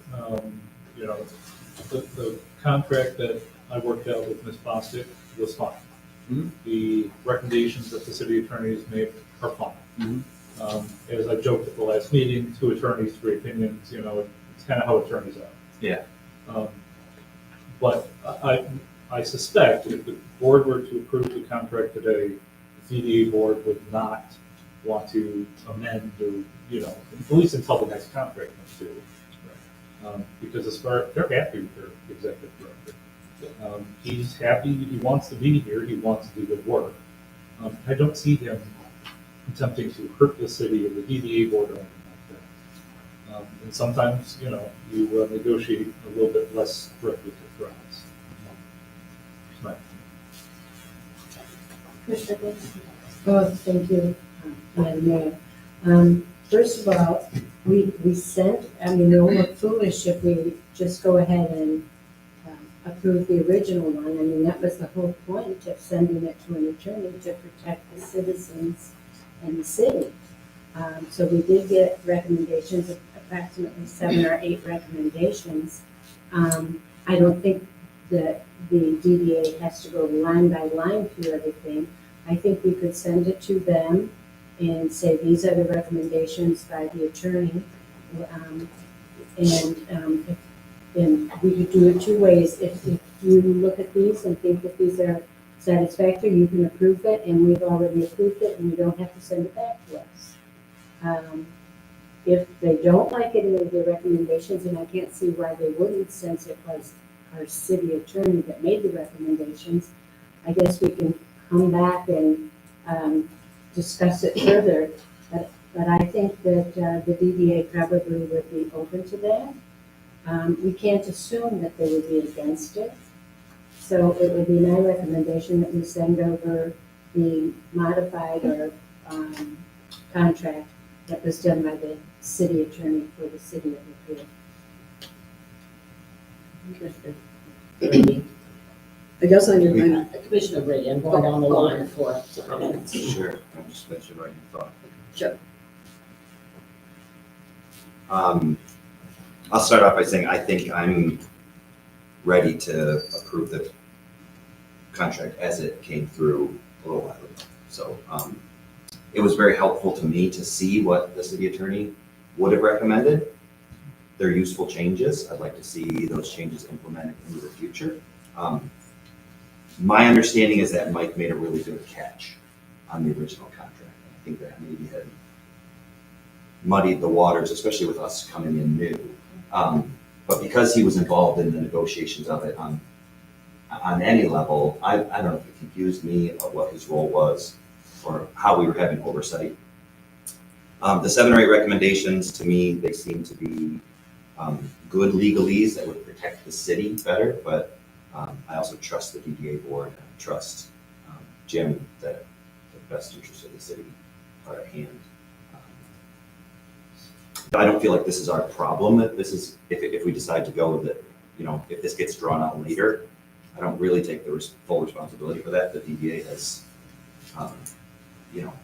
the contract that I worked out with Ms. Bostic was fine. Mhm. The recommendations that the city attorneys made are fine. Mhm. As I joked at the last meeting, 2 attorneys, 3 opinions, it's kind of how attorneys are. Yeah. But I suspect if the board were to approve the contract today, the DDA board would not want to amend or, at least until the next contract comes due. Because they're happy with their executive director. He's happy, he wants to be here, he wants to do good work. I don't see him attempting to hurt the city or the DDA board or anything like that. And sometimes, you negotiate a little bit less strict with your friends. Right. Commissioner Glassman? Oh, thank you, Madam Mayor. First of all, we sent, it would look foolish if we just go ahead and approve the original one. That was the whole point of sending it to an attorney, to protect the citizens and the city. So we did get recommendations, approximately 7 or 8 recommendations. I don't think that the DDA has to go line by line through everything. I think we could send it to them and say, these are the recommendations by the attorney. And we could do it 2 ways. If you look at these and think that these are satisfactory, you can approve it, and we've already approved it, and you don't have to send it back to us. if they don't like any of the recommendations, and I can't see why they wouldn't since it was our city attorney that made the recommendations, I guess we can come back and discuss it further. But I think that the DDA probably would be open to that. We can't assume that they would be against it. So it would be my recommendation that we send over the modified or contract that was done by the city attorney for the city of Lapeer. I guess I didn't, Commissioner Brady, I'm going down the line for minutes. Sure, I'm just mentioning what you thought. Sure. I'll start off by saying I think I'm ready to approve the contract as it came through a little while ago. So it was very helpful to me to see what the city attorney would have recommended. They're useful changes. I'd like to see those changes implemented into the future. My understanding is that Mike made a really good catch on the original contract. I think that maybe had muddied the waters, especially with us coming in new. But because he was involved in the negotiations of it on any level, I don't know if it confused me of what his role was or how we were having oversight. The 7 or 8 recommendations, to me, they seem to be good legalese that would protect the city better, but I also trust the DDA board and I trust Jim that the best interests of the city are at hand. I don't feel like this is our problem. This is if we decide to go with it, if this gets drawn out later, I don't really take the full responsibility for that. The DDA has,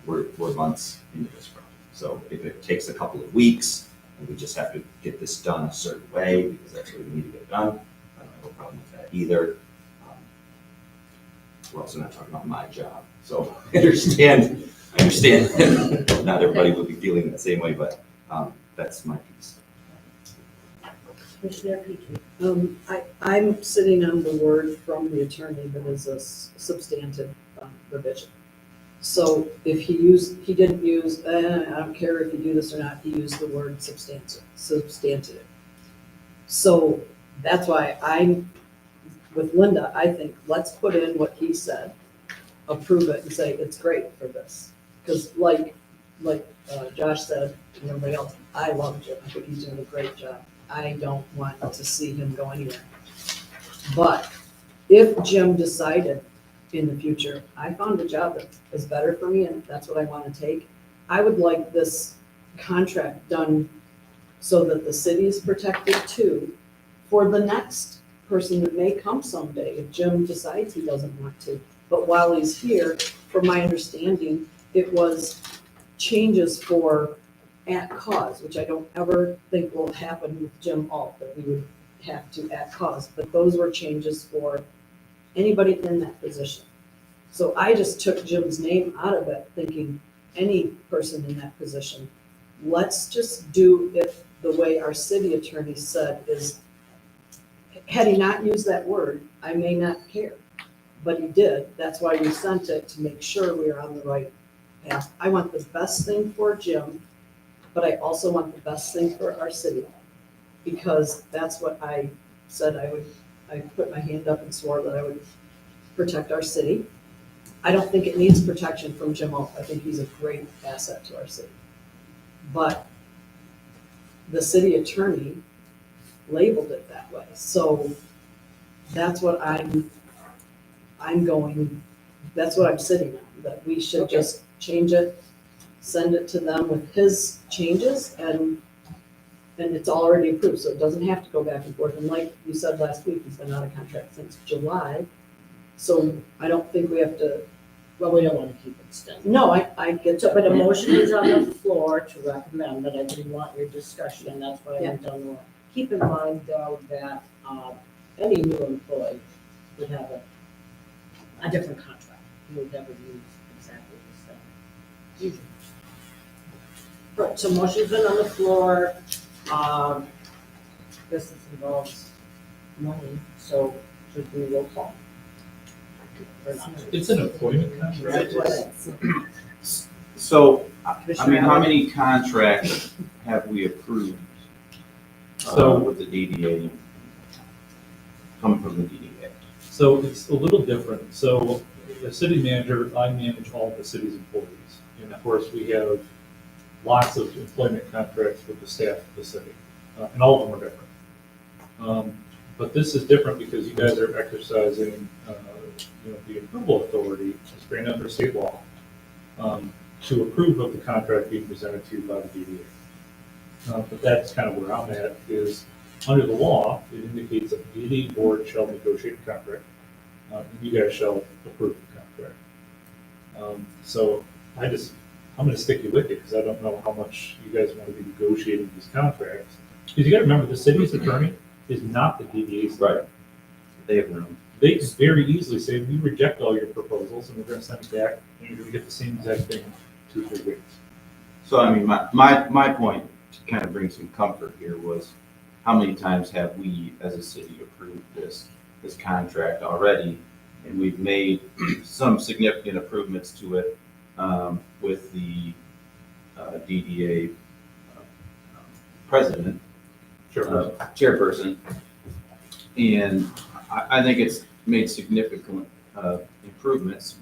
we're months into this problem. So if it takes a couple of weeks and we just have to get this done a certain way because that's what we need to get done, I don't have a problem with that either. We're also not talking about my job, so I understand. Not everybody will be feeling the same way, but that's my piece. Commissioner Petrie. I'm sitting on the word from the attorney that is a substantive revision. So if he didn't use, I don't care if you do this or not, he used the word substantive. So that's why with Linda, I think, let's put in what he said, approve it and say, it's great for this. Because like Josh said, and everybody else, I love Jim. I think he's doing a great job. I don't want to see him go anywhere. But if Jim decided in the future, I found a job that is better for me and that's what I want to take, I would like this contract done so that the city is protected too for the next person that may come someday if Jim decides he doesn't want to. But while he's here, from my understanding, it was changes for at cause, which I don't ever think will happen with Jim Alt, that we would have to at cause, but those were changes for anybody in that position. So I just took Jim's name out of it, thinking any person in that position. Let's just do it the way our city attorney said is, had he not used that word, I may not care, but he did. That's why we sent it, to make sure we are on the right path. I want the best thing for Jim, but I also want the best thing for our city, because that's what I said I put my hand up and swore that I would protect our city. I don't think it needs protection from Jim Alt. I think he's a great asset to our city. But the city attorney labeled it that way. So that's what I'm going, that's what I'm sitting on, that we should just change it, send it to them with his changes, and it's already approved, so it doesn't have to go back and forth. And like you said last week, he's been out of contract since July, so I don't think we have to. Well, we don't want to keep it extended. No, I get So, to, but a motion is on the floor to recommend, but I didn't want your discussion, and that's why I went down the line. Keep in mind, though, that any new employee would have a different contract. You would never use exactly the same. Right, so motion's been on the floor. This involves money, so should we roll call? Or not? It's an employment contract. So I Commissioner mean, how Allen? many contracts have we approved? So- With the DDA, come from the DDA? So it's a little different. So the city manager, I manage all of the city's employees. And of course, we have lots of employment contracts with the staff of the city, and all of them are different. But this is different because you guys are exercising, the approval authority, as granted under state law, to approve of the contract being presented to you by the DDA. But that's kind of where I'm at, is under the law, it indicates that the DDA board shall negotiate the contract, and you guys shall approve the contract. So I'm gonna stick you with it, because I don't know how much you guys want to be negotiating these contracts. Because you gotta remember, the city's attorney is not the DDA's. Right. They have room. They can very easily say, we reject all your proposals, and we're gonna send it back, and you're gonna get the same exact thing in 2-3 weeks. So I mean, my point to kind of bring some comfort here was, how many times have we as a city approved this contract already? And we've made some significant improvements to it with the DDA president, chairperson. And I think it's made significant improvements.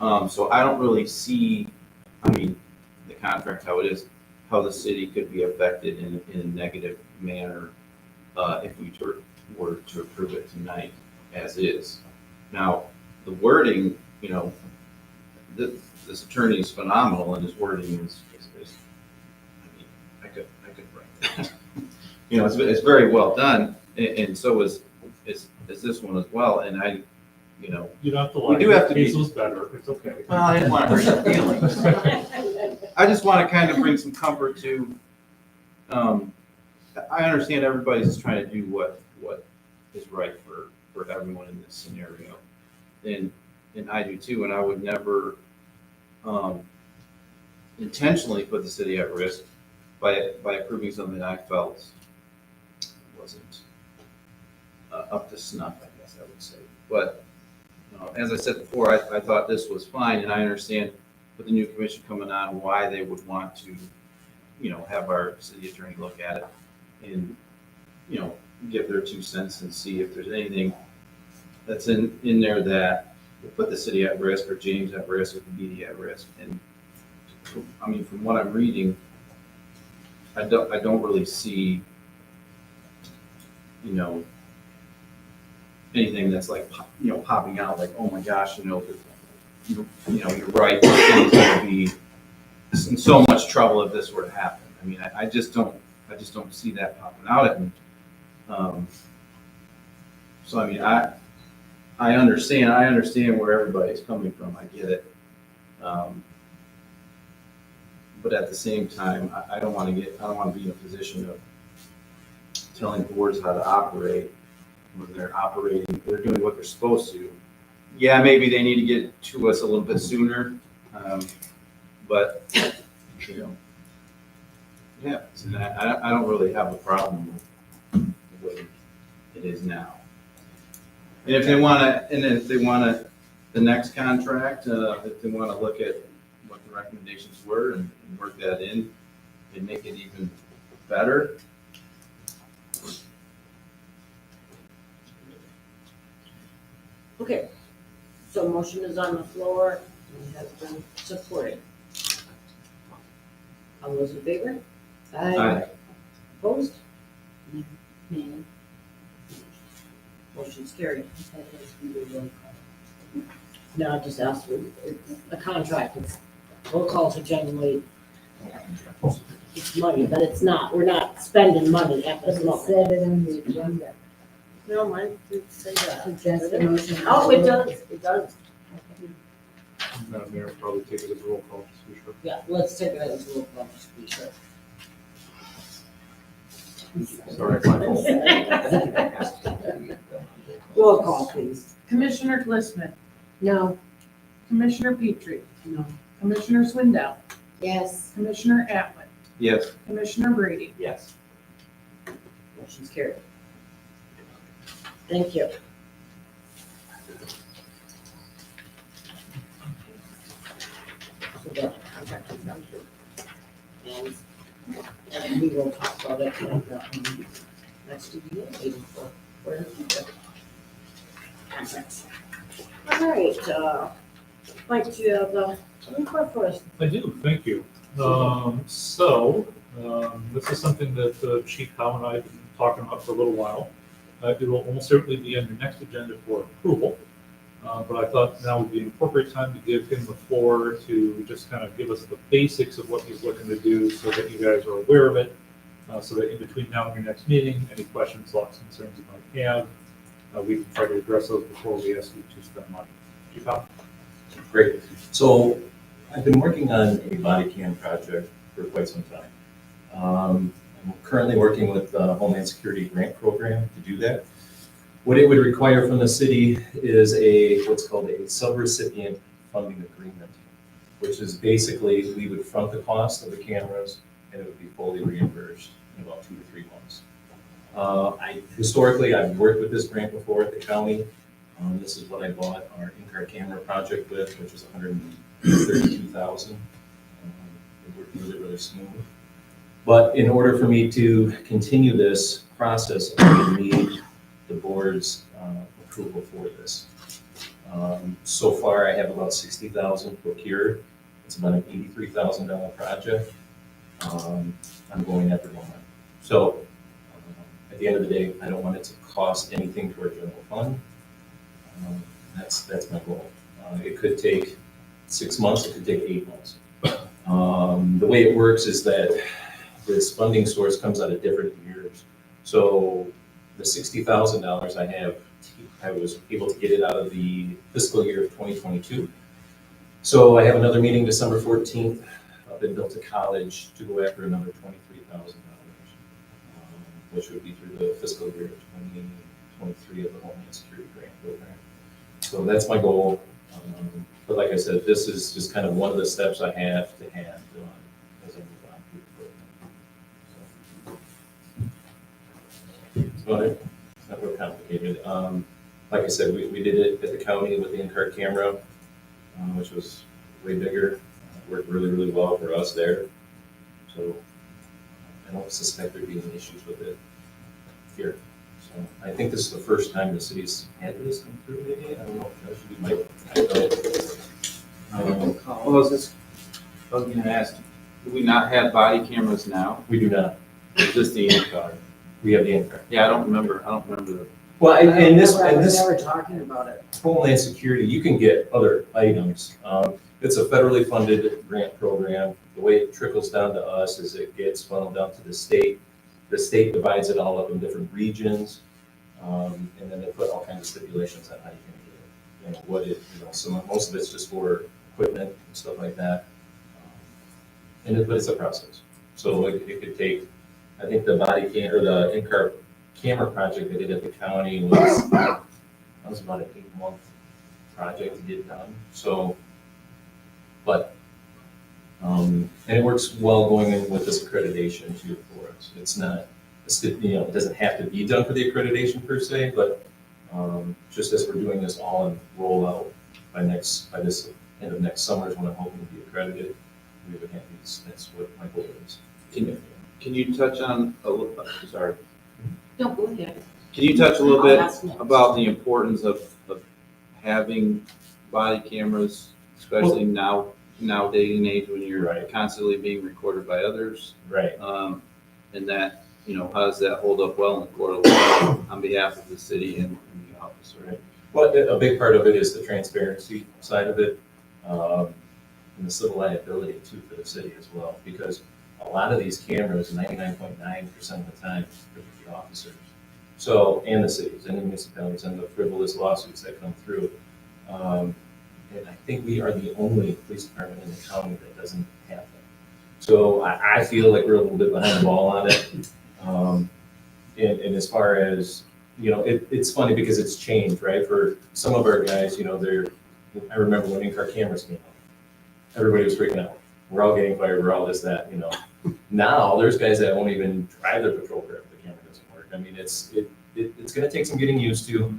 So I don't really see, the contract, how it is, how the city could be affected in a negative manner if we were to approve it tonight as is. Now, the wording, this attorney is phenomenal, and his wording is I could write that. It's very well done, and so is this one as well, and You don't have to lie. We do have to be- Case was better, it's okay. well, I didn't want to hurt your feelings. I just want to kind of bring some comfort to, I understand everybody's trying to do what is right for everyone in this scenario. And I do too, and I would never intentionally put the city at risk by approving something that I felt wasn't up to snuff, I guess I would say. But as I said before, I thought this was fine, and I understand with the new commission coming on, why they would want to, have our city attorney look at it and, give their 2 cents and see if there's anything that's in there that will put the city at risk, or James at risk, or the BD at risk. And from what I'm reading, I don't really see, anything that's like, popping out like, oh my gosh, you're right, the city's gonna be in so much trouble if this were to happen. I just don't see that popping out at me. So I understand where everybody's coming from. I get it. But at the same time, I don't want to be in a position of telling boards how to operate when they're doing what they're supposed to. Yeah, maybe they need to get to us a little bit sooner. But, yeah, and I don't really have a problem with the way it is now. And if they want to, the next contract, if they want to look at what the recommendations were and work that in and make it even better. Okay, so motion is on the floor and has been supported. All those in favor? Aye. Opposed? Me. Motion's carried. No, I just asked for a contract, it's, we'll call it generally, it's money, but it's not, we're not spending money at this moment. Set it on the agenda. No, mine didn't say that. Suggest a motion. Oh, it does. Madam Mayor, probably take it as a roll call, just to be sure. Yeah, let's take it as a roll call, just to be sure. Sorry, my fault. Roll call, please. Commissioner Glistman, No. Commissioner Petrie, No. Commissioner Swindell, Yes. Commissioner Atwood, Yes. Commissioner Brady. Yes. Motion's carried. Thank you. So the contract with them too. And we will talk about it at the next DDA meeting for the future contracts. All right, Mike, do you have a report for us? I do, thank you. This is something that Chief Howe and I have been talking about for a little while. It will almost certainly be on your next agenda for approval. But I thought now would be an appropriate time to give him the floor to just kind of give us the basics of what he's looking to do so that you guys are aware of it. So that in between now and your next meeting, any questions, thoughts, concerns you might have, we can try to address those before we ask you to spend money. Chief Howe? Great. So I've been working on a body cam project for quite some time. I'm currently working with the Homeland Security Grant Program to do that. What it would require from the city is what's called a subrecipient funding agreement, which is basically we would front the cost of the cameras and it would be fully reimbursed in about 2 to 3 months. Historically, I've worked with this grant before at the county. This is what I bought our in-car camera project with, which was $132,000. It worked really, really smooth. But in order for me to continue this process, I would need the board's approval for this. So far, I have about $60,000 procured. It's about an $83,000 project. I'm going after one. So at the end of the day, I don't want it to cost anything to our general fund. That's my goal. It could take 6 months, it could take 8 months. The way it works is that this funding source comes out of different years. So the $60,000 I was able to get it out of the fiscal year of 2022. So I have another meeting December 14th up in Delta College to go after another $23,000, which would be through the fiscal year of 2023 of the Homeland Security Grant Program. So that's my goal. But like I said, this is just kind of one of the steps I have to have as I move on through the program. So it's not real complicated. Like I said, we did it at the county with the in-car camera, which was way bigger. Worked really, really well for us there. So I don't suspect there'd be any issues with it here. So I think this is the first time the city's had this come through, maybe. I don't know. You might. I don't know. Well, I was gonna ask, do we not have body cameras now? We do not. It's just the in-car. We have the in-car. Yeah, I don't remember the. Well, and this, I was never talking about it. Homeland Security, you can get other items. It's a federally funded grant program. The way it trickles down to us is it gets funneled down to the state. The state divides it all up in different regions, and then they put all kinds of stipulations on how you can get it. Most of it's just for equipment and stuff like that. But it's a process. So it could take, I think the body cam, or the in-car camera project I did at the county was about an 8-month project to get done. So, and it works well going in with this accreditation too for us. It's not, it doesn't have to be done for the accreditation per se, but just as we're doing this all in rollout by this end of next summer is when I'm hoping to be accredited. We would have these. That's what my goal is. Can you touch on sorry? Don't go ahead. Can you touch a little bit I'll ask next. about the importance of having body cameras, especially now day and age when you're Right. constantly being recorded by others? Right. And that, how does that hold up well in the court of law on behalf of the city and the officer? Right. Well, a big part of it is the transparency side of it, and the civil liability too for the city as well, because a lot of these cameras, 99.9% of the time, are for the officers. So, and the cities and the municipalities and the frivolous lawsuits that come through. And I think we are the only police department in the county that doesn't have them. So I feel like we're a little bit behind the ball on it. And as far as, it's funny because it's changed, right? For some of our guys, I remember when in-car cameras came out, everybody was freaking out. We're all getting fired, we're all this, that, Now, there's guys that won't even drive their patrol car if the camera doesn't work. I mean, it's gonna take some getting used to.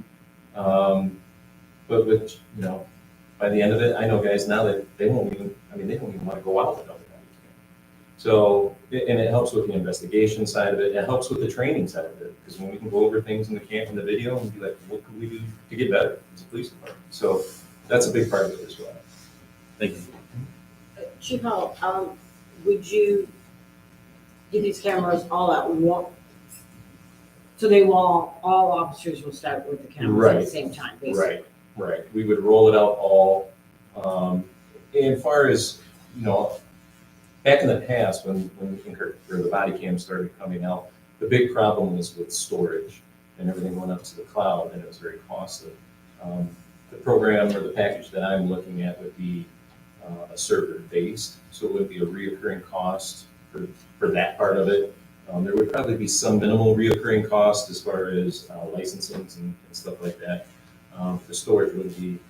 But with, by the end of it, I know guys now that they won't even, I mean, they don't even want to go out without the body cam. So, and it helps with the investigation side of it, it helps with the training side of it, because when we can go over things in the camp, in the video, and be like, what can we do to get better as a police department? So that's a big part of it as well. Thank you. Chief Hall, would you get these cameras all at once? So they will, all officers will start with the cameras at the Right. same time, basically? Right. We would roll it out all, and far as, back in the past, when the body cam started coming out, the big problem was with storage, and everything went up to the cloud, and it was very costly. The program or the package that I'm looking at would be a server-based, so it would be a reoccurring cost for that part of it. There would probably be some minimal reoccurring cost as far as licensing and stuff like that. The storage would be,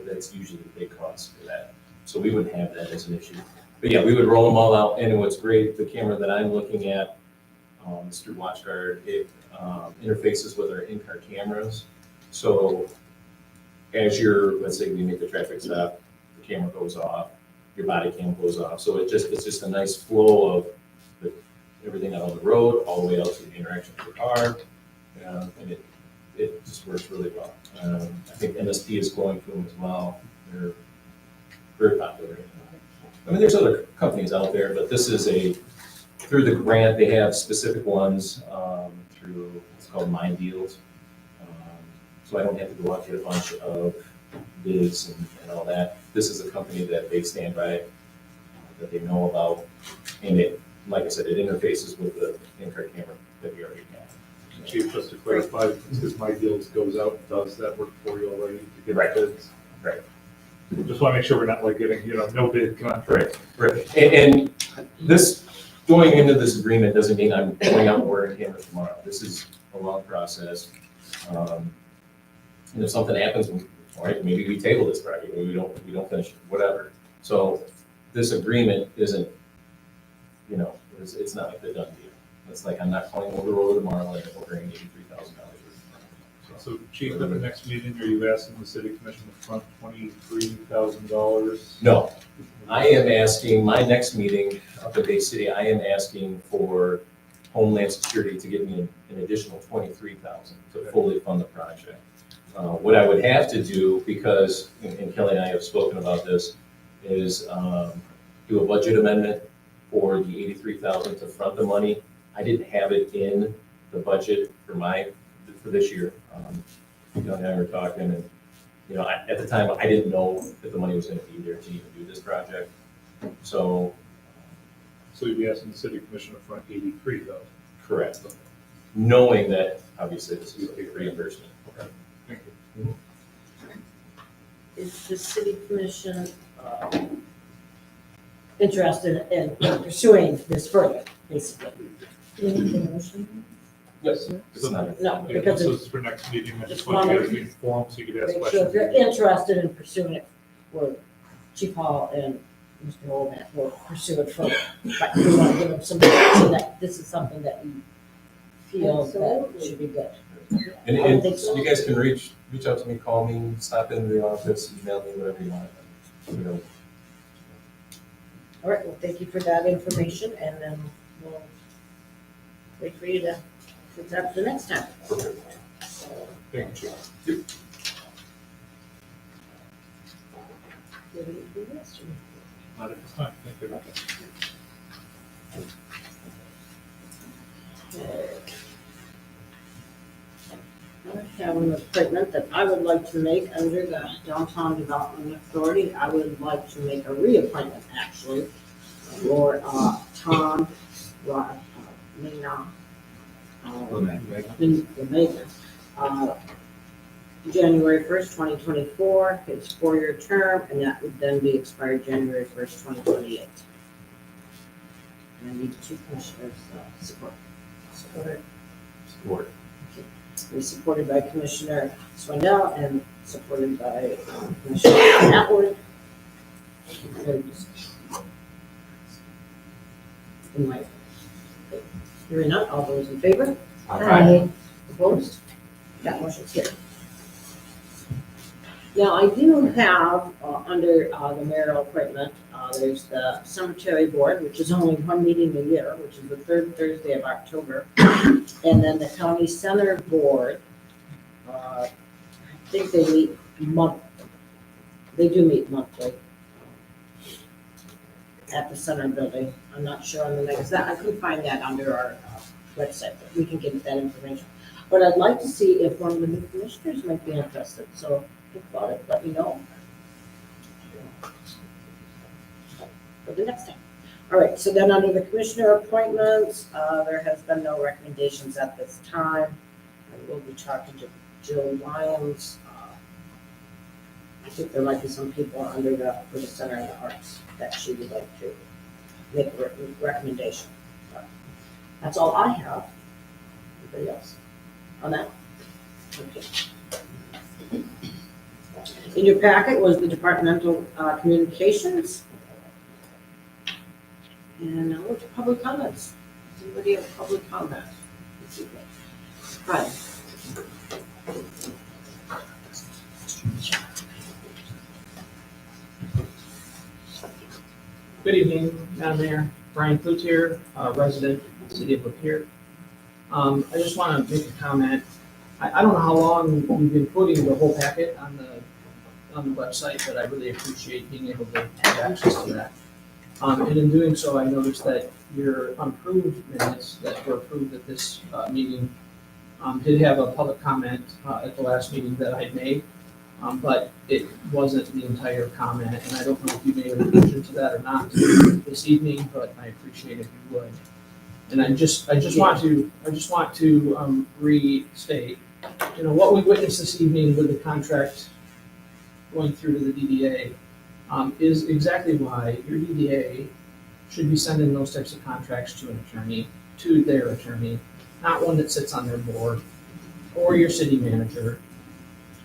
that's usually the big cost for that. So we wouldn't have that as an issue. But yeah, we would roll them all out, and what's great, the camera that I'm looking at, is through WatchGuard, it interfaces with our in-car cameras. So as let's say we make the traffic stop, the camera goes off, your body cam goes off. So it's just a nice flow of everything out on the road, all the way out to the interaction with the car, and it just works really well. I think MSP is going to them as well. They're very popular. I mean, there's other companies out there, but this is through the grant, they have specific ones through, it's called Mind Deals. So I don't have to go out and get a bunch of bids and all that. This is a company that they stand by, that they know about, and it, like I said, it interfaces with the in-car camera that we already have. Chief, just to clarify, because My Deals goes out, does that work for you already to get Right. bids? Right. Just want to make sure we're not like getting, no bid contract. Right. And this, going into this agreement doesn't mean I'm going out and ordering cameras tomorrow. This is a long process. And if something happens, all right, maybe we table this project, maybe we don't finish it, whatever. So this agreement isn't, it's not like the done deal. It's like I'm not calling over tomorrow and ordering $83,000. So Chief, at the next meeting, are you asking the city commission to front $23,000? No, I am asking, my next meeting up at Bay City, I am asking for Homeland Security to give me an additional $23,000 to fully fund the project. What I would have to do, because, and Kelly and I have spoken about this, is do a budget amendment for the $83,000 to front the money. I didn't have it in the budget for this year. And I were talking, and at the time, I didn't know that the money was going to be there to even do this project. So you'd be asking the city commission to front $83,000? correct, knowing that obviously this is a big reimbursement. Okay, thank you. Is the city commission interested in pursuing this further, basically? Do you need a motion? Yes. No, Yeah, because so it's it's for next meeting, I Just just want you wanted guys to be informed so you could ask make sure if questions. you're interested in pursuing it, where Chief Hall and Mr. Holman will pursue it further. But we want to give them some direction that this is something that you feel that Absolutely. should be good. And, I don't think so. you guys can reach out to me, call me, stop into the office, email me, whatever you want. All right, well, thank you for that information, and then we'll wait for you to fix up the next time. Perfect. Thank you, Chief. Not at this time, thank you. I have an appointment that I would like to make under the Downtown Development Authority. I would like to make a reappointment, actually, for Tom Mina. Lemega. January 1st, 2024, his 4-year term, and that would then be expired January 1st, 2028. And I need 2 commissioners' support. Support. Be supported by Commissioner Swindell and supported by Commissioner Atwood. Hearing none, all those in favor? Aye. Opposed? That motion's carried. Now, I do have, under the mayoral appointment, There's the cemetery board, which is only one meeting a year, which is the third Thursday of October. And then the county center board, I think they meet they do meet monthly at the center building. I'm not sure on the next, I couldn't find that under our website, but we can get that information. But I'd like to see if one of the new commissioners might be interested, so think about it, let me know. For the next time. All right, so then under the commissioner appointments, there has been no recommendations at this time. I will be talking to Jill Lyons. I think there might be some people under for the Center of the Arts that she would like to make a recommendation. But that's all I have. Anybody else on that? Okay. In your packet was the departmental communications. And now we're to public comments. Does anybody have public comments? Right. Good evening, Madam Mayor. Brian Cloutier, resident of the city of Lapeer. I just want to make a comment. I don't know how long you've been putting the whole packet on the website, but I really appreciate being able to have access to that. And in doing so, I noticed that your approved minutes that were approved at this meeting did have a public comment at the last meeting that I made, but it wasn't the entire comment, and I don't know if you made a revision to that or not this evening, but I appreciate if you would. And I just want to restate, what we witnessed this evening with the contract going through to the DDA is exactly why your DDA should be sending those types of contracts to an attorney, to their attorney, not one that sits on their board, or your city manager.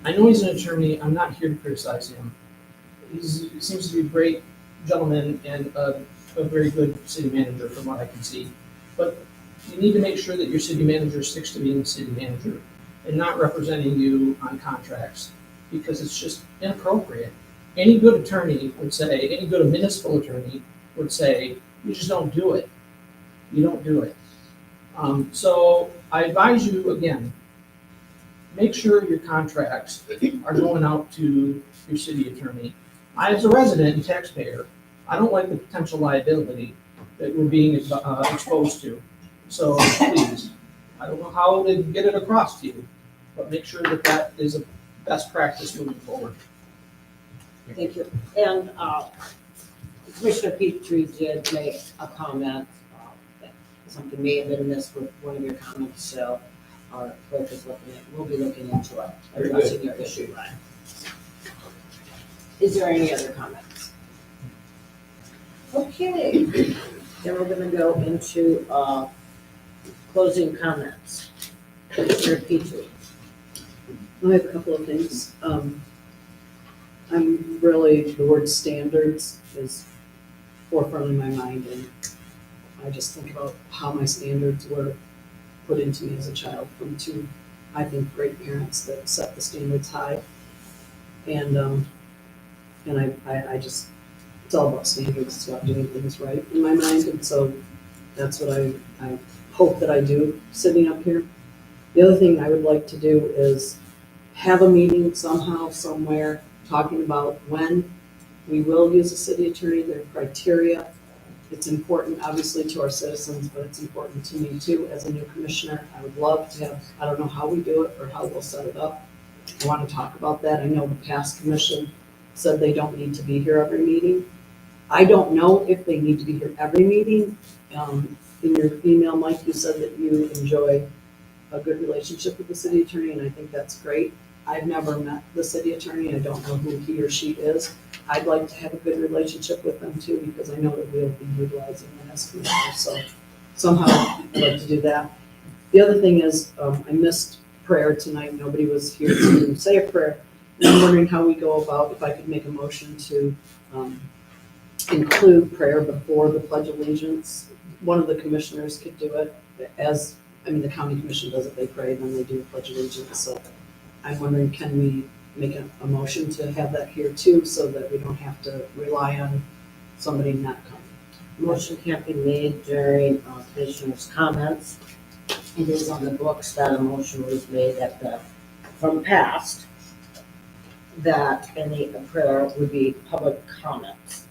I know he's an attorney, I'm not here to criticize him. He seems to be a great gentleman and a very good city manager from what I can see. But you need to make sure that your city manager sticks to being the city manager and not representing you on contracts, because it's just inappropriate. Any good attorney would say, any good municipal attorney would say, you just don't do it. You don't do it. So I advise you, again, make sure your contracts are going out to your city attorney. I, as a resident and taxpayer, I don't like the potential liability that we're being exposed to. So please, I don't know how to get it across to you, but make sure that that is a best practice moving forward. Thank you. And Commissioner Petrie did make a comment that something may have been missed with one of your comments, so our clerk is we'll be looking into it, addressing your issue, Ryan. Is there any other comments? Okay, then we're gonna go into closing comments. Commissioner Petrie. I have a couple of things. I'm really, the word standards is forefront in my mind, and I just think about how my standards were put into me as a child from two, I think, great parents that set the standards high. And I just, it's all about standards, it's about doing things right in my mind, and so that's what I hope that I do sitting up here. The other thing I would like to do is have a meeting somehow, somewhere, talking about when we will use a city attorney, their criteria. It's important, obviously, to our citizens, but it's important to me too, as a new commissioner. I would love to have, I don't know how we do it or how we'll set it up. I want to talk about that. I know the past commission said they don't need to be here every meeting. I don't know if they need to be here every meeting. In your email, Mike, you said that you enjoy a good relationship with the city attorney, and I think that's great. I've never met the city attorney. I don't know who he or she is. I'd like to have a good relationship with them too, because I know that we'll be utilizing them as commissioners. So somehow I'd like to do that. The other thing is, I missed prayer tonight. Nobody was here to say a prayer. And I'm wondering how we go about, if I could make a motion to include prayer before the Pledge of Allegiance. One of the commissioners could do it the county commission does it, they pray, then they do the Pledge of Allegiance. So I'm wondering, can we make a motion to have that here too, so that we don't have to rely on somebody not coming. Motion can't be made during commissioners' comments. It is on the books that a motion was made from past, that any prayer would be public comments.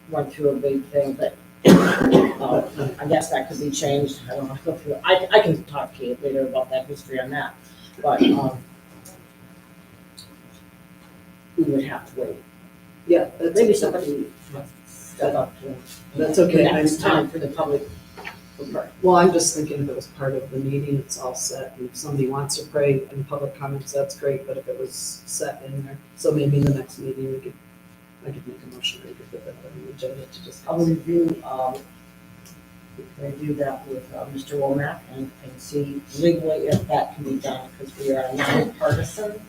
Went through a big thing, but I guess that could be changed. I don't know if I can talk to you later about that history on that, but we would have to wait. Yeah, that's Maybe somebody must step up to. That's okay. It's time for the public. Well, I'm just thinking if it was part of the meeting, it's all set, and if somebody wants to pray in public comments, that's great, but if it was set in there, so maybe in the next meeting, I could make a motion, we could put that on the agenda to just. I'll review, we can review that with Mr. Womack and see legally if that can be done, because we are nonpartisan,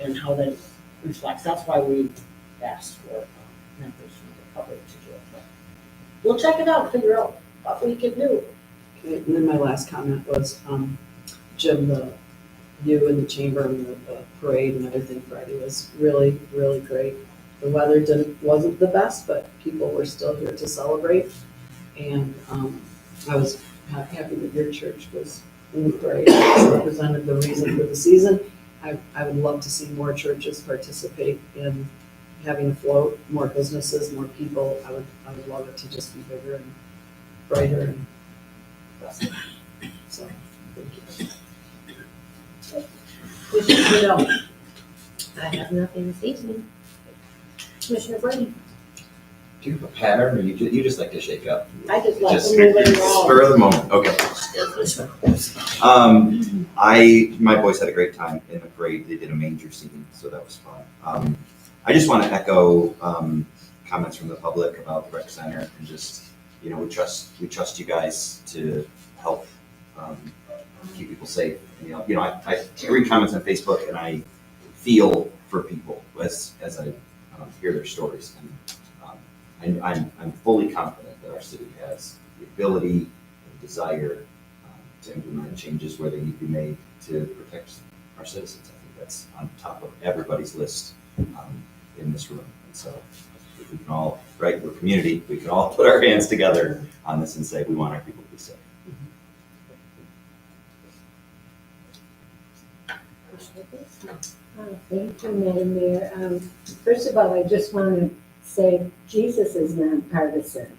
and how that reflects. That's why we asked for members from the public to do it. But we'll check it out, figure out what we can do. Okay, and then my last comment was, Jim, you and the chamber and the parade and everything Friday was really, really great. The weather wasn't the best, but people were still here to celebrate. And I was happy that your church was in the parade, represented the reason for the season. I would love to see more churches participate in having a float, more businesses, more people. I would love it to just be bigger and brighter and best. So, thank you. Commissioner Goodell. I have nothing this evening. Commissioner Brady. Do you have a pattern, or you just like to shake up? I just like Just to move it around. spur of the moment, okay. My boys had a great time in the parade. They did a manger scene, so that was fun. I just want to echo comments from the public about the rec center, and just, we trust you guys to help keep people safe. I read comments on Facebook, and I feel for people as I hear their stories, and I'm fully confident that our city has the ability and desire to implement changes where they need to be made to protect our citizens. I think that's on top of everybody's list in this room. And so if we can all, right, we're a community, we can all put our hands together on this and say we want our people to be safe. Thank you, Madam Mayor. First of all, I just want to say Jesus is nonpartisan.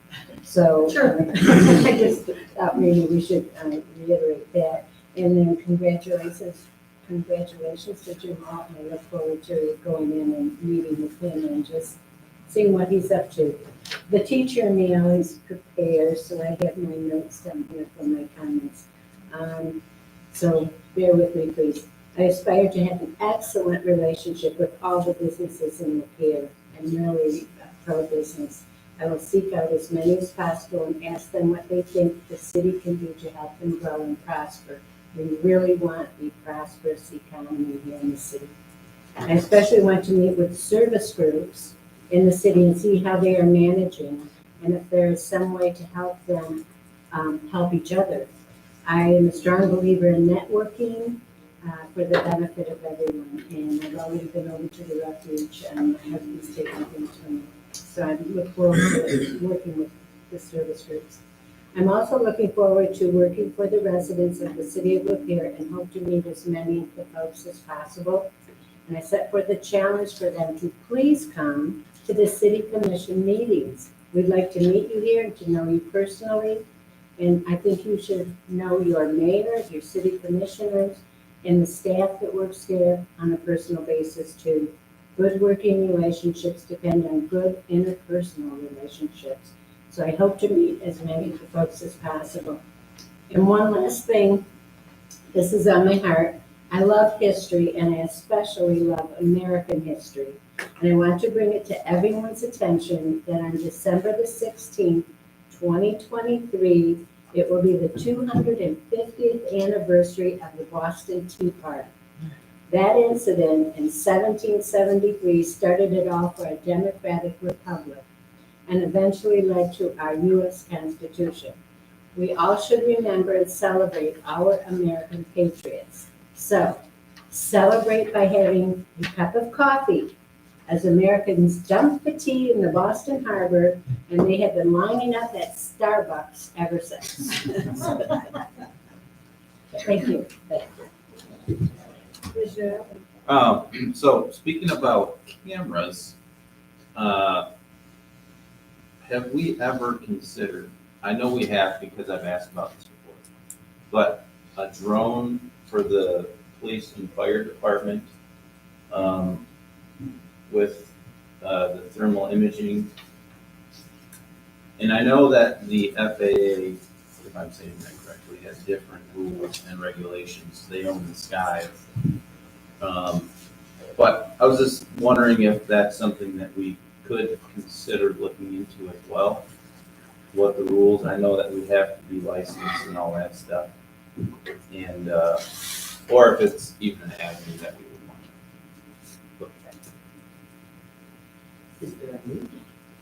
So I just thought maybe we should reiterate that. And then congratulations to Jim Alton. I look forward to going in and meeting with him and just seeing what he's up to. The teacher in me always prepares, so I have my notes down here for my comments. So bear with me, please. I aspire to have an excellent relationship with all the businesses in the pier. I'm really pro-business. I will seek out as many as possible and ask them what they think the city can do to help them grow and prosper. We really want a prosperous economy here in the city. I especially want to meet with service groups in the city and see how they are managing, and if there is some way to help them help each other. I am a strong believer in networking for the benefit of everyone, and I've already been over to the refuge, and my husband's taking things from me. So I look forward to working with the service groups. I'm also looking forward to working for the residents of the city of Lapeer and hope to meet as many of the folks as possible. And I set forth a challenge for them to please come to the city commission meetings. We'd like to meet you here and to know you personally. And I think you should know your mayor, your city commissioners, and the staff that works there on a personal basis too. Good working relationships depend on good interpersonal relationships. So I hope to meet as many of the folks as possible. And one last thing, this is on my heart. I love history, and I especially love American history. And I want to bring it to everyone's attention that on December the 16th, 2023, it will be the 250th anniversary of the Boston Tea Party. That incident in 1773 started it all for a democratic republic and eventually led to our U.S. Constitution. We all should remember and celebrate our American patriots. So, celebrate by having a cup of coffee as Americans dumped the tea in the Boston Harbor, and they have been lining up at Starbucks ever since. Thank you. Commissioner Evans? So speaking about cameras, have we ever considered, I know we have because I've asked about this before, but a drone for the police and fire department, with, the thermal imaging? And I know that the FAA, if I'm saying that correctly, has different rules and regulations. They own the sky. But I was just wondering if that's something that we could consider looking into as well. What the rules, I know that we have to be licensed and all that stuff. And, or if it's even an avenue that we would want to look at. Is there a need?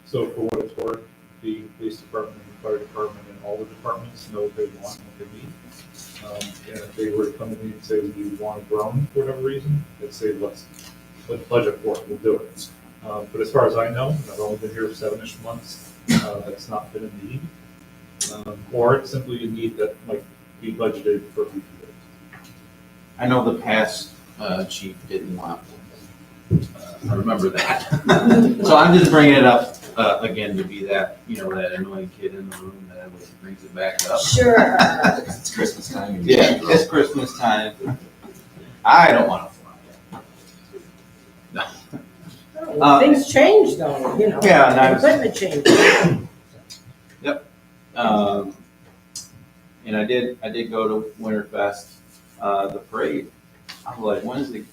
So for what it's worth, the police department, the fire department, and all the departments know what they want, what they need. And if they were to come to me and say, we want a drone for whatever reason, they'd say, let's budget for it, we'll do it. But as far as I know, and I've only been here for 7-ish months, that's not been a need. Or it's simply a need that might be budgeted for future years. I know the past chief didn't want one. I remember that. So I'm just bringing it up again to be that, that annoying kid in the room that always brings it back up. Sure. It's Christmas time. Yeah, it's Christmas time. I don't want to fly. No. Things change though, Yeah, and I was- equipment changes. And I did go to Winterfest, the parade. I was like, when is it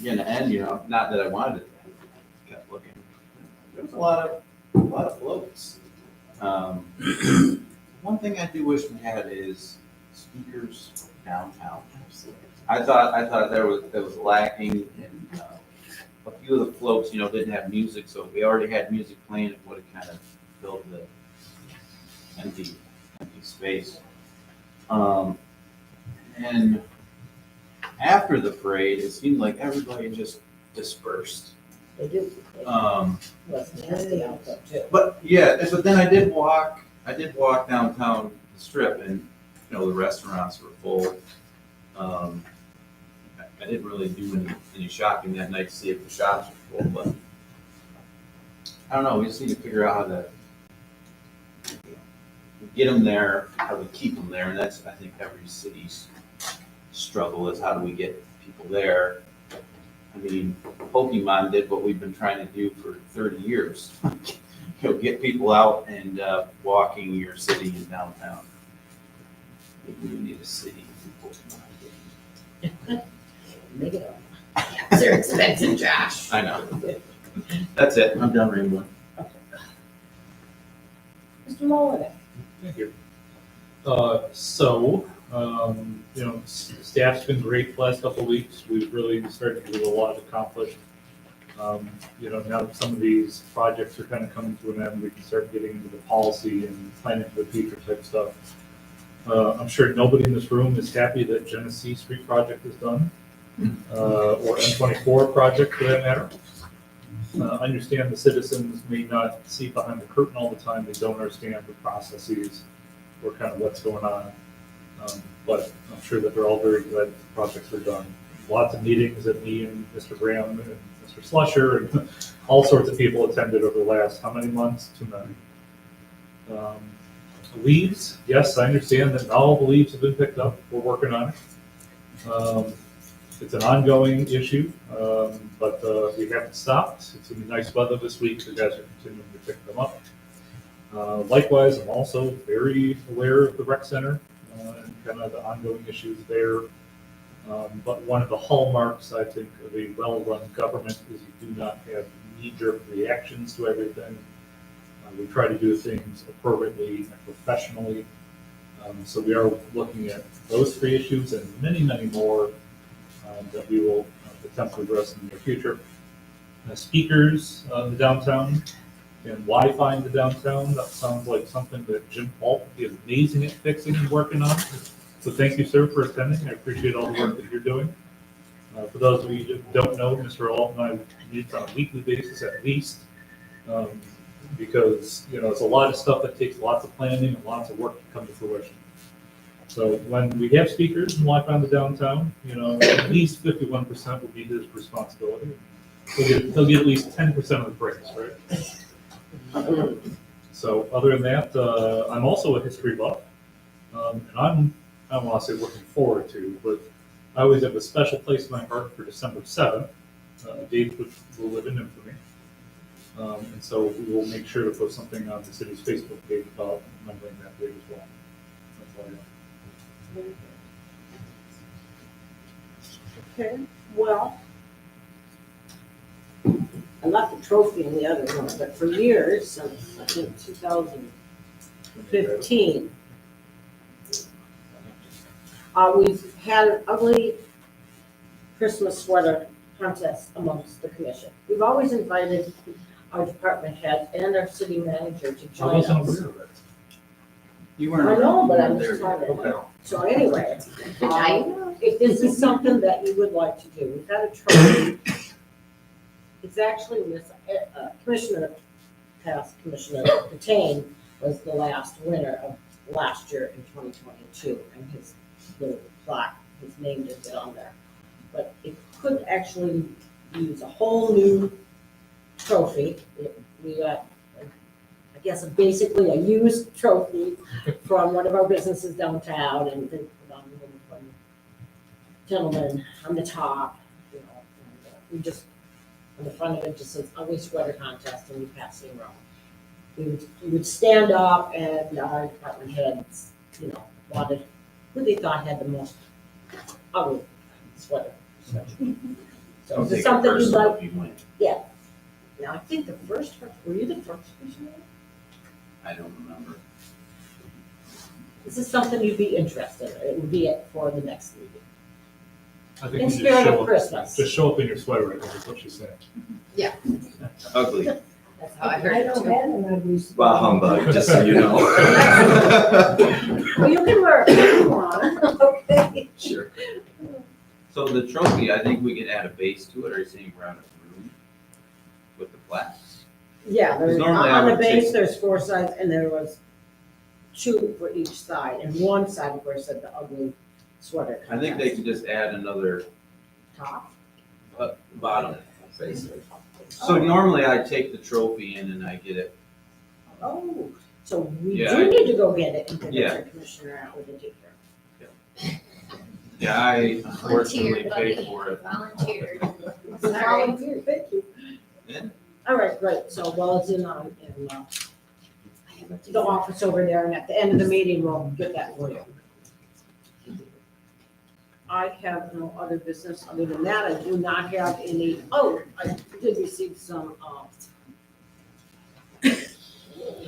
gonna end? Not that I wanted it. I kept looking. There was a lot of floats. One thing I do wish we had is speakers downtown. I thought there was lacking in a few of the floats. Didn't have music, so if we already had music playing, it would have kind of filled the empty space. And after the parade, it seemed like everybody just dispersed. They do. Was nasty out there too. But then I did walk downtown the strip, and the restaurants were full. I didn't really do any shopping that night to see if the shops were full, but I don't know. We just need to figure out how to get them there, how to keep them there, and that's, I think, every city's struggle is how do we get people there. I mean, Pokemon did what we've been trying to do for 30 years. Get people out and walking your city and downtown. Maybe we need a city Pokemon game. Make it up. They're expensive, Josh. I know. That's it. I'm done rambling. Mr. Mulligan. Thank you. Staff's been great the last couple of weeks. We've really started to get a lot accomplished. Now that some of these projects are kind of coming to an end, we can start getting into the policy and planning for the future type stuff. I'm sure nobody in this room is happy that Genesee Street project is done, or N24 project for that matter. I understand the citizens may not see behind the curtain all the time. They don't understand the processes or kind of what's going on. But I'm sure that they're all very glad the projects are done. Lots of meetings that me and Mr. Graham and Mr. Slusher and all sorts of people attended over the last, how many months? Too many. Leaves, yes, I understand that not all the leaves have been picked up. We're working on it. It's an ongoing issue, but we haven't stopped. It's going to be nice weather this week. The guys are continuing to pick them up. Likewise, I'm also very aware of the rec center and kind of the ongoing issues there. But one of the hallmarks, I think, of a well-run government is you do not have knee-jerk reactions to everything. We try to do things appropriately and professionally. So we are looking at those 3 issues and many, many more that we will attempt to address in the near future. Speakers in the downtown and Wi-Fi in the downtown, that sounds like something that Jim Paul would be amazing at fixing and working on. So thank you, sir, for attending. I appreciate all the work that you're doing. For those of you who don't know, Mr. Alt and I meet on a weekly basis at least, because, it's a lot of stuff that takes lots of planning and lots of work to come to fruition. So when we have speakers and walk around the downtown, at least 51% will be his responsibility. He'll get at least 10% of the praise, right? So other than that, I'm also a history buff. And I don't want to say looking forward to, but I always have a special place in my heart for December 7th, a date which will live in infamy. And so we will make sure to put something on the city's Facebook page about remembering that date as well. That's all I have. Okay, well, I left the trophy in the other room, but for years, since I think 2015, we've had an ugly Christmas sweater contest amongst the commission. We've always invited our department head and our city manager to I join wasn't us. aware of that. You I weren't. know, but I'm there. just trying to Okay. know. So anyway, I know. if this is something that you would like to do, we've had a trophy. It's actually Miss past Commissioner Patane was the last winner of last year in 2022, and his little plaque, his name didn't get on there. But it could actually use a whole new trophy. We got, I guess, basically a used trophy from one of our businesses downtown, and they put on one gentleman on the top, and we just, on the front of it just says ugly sweater contest, and we pass it around. We would stand up, and our department heads, wanted who they thought had the most ugly sweater. So Don't is take it it something you'd personal like? if you win. Now, I think were you the first commissioner? I don't remember. This is something you'd be interested in. It would be for the next meeting. I think In you spirit of just Christmas. show up in your sweater, I think is what she's saying. Ugly. That's how I heard I it don't too. have an ugly sweater. Bah humbug, just so you know. Well, you can wear it if you want, okay? Sure. So the trophy, I think we can add a base to it. Are you saying we're on a room with the plaques? Yeah, there's, Normally I on the would base, take- there's 4 sides, and there was 2 for each side, and one side of course said the ugly sweater. I think they could just add another Top? bottom, basically. So normally I take the trophy in and I get it. Oh, so we Yeah, do need to go get it and give it Yeah. to Commissioner Atwood to take care Yeah, I unfortunately Volunteer, paid buddy. for it. Volunteer. of. Sorry. Volunteer, thank you. Yeah. All right, great, so while it's in the office over there, and at the end of the meeting, we'll get that for you. I have no other business other than that. I do not have any, I did receive some,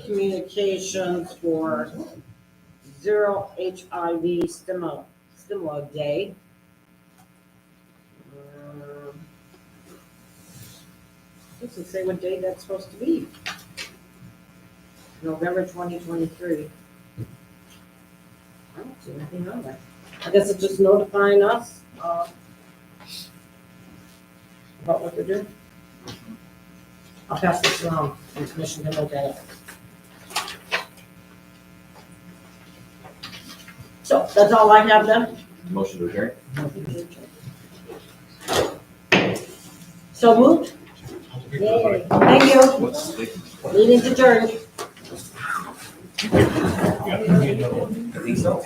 communications for Zero HIV Stimula Day. Doesn't say what day that's supposed to be. November 2023. I don't see anything on there. I guess it's just notifying us about what they're doing. I'll pass this around, and the commission can look at it. So, that's all I have then? Motion to adjourn? So moved? Yay, thank you. What's the stick? Meeting's adjourned. I think so.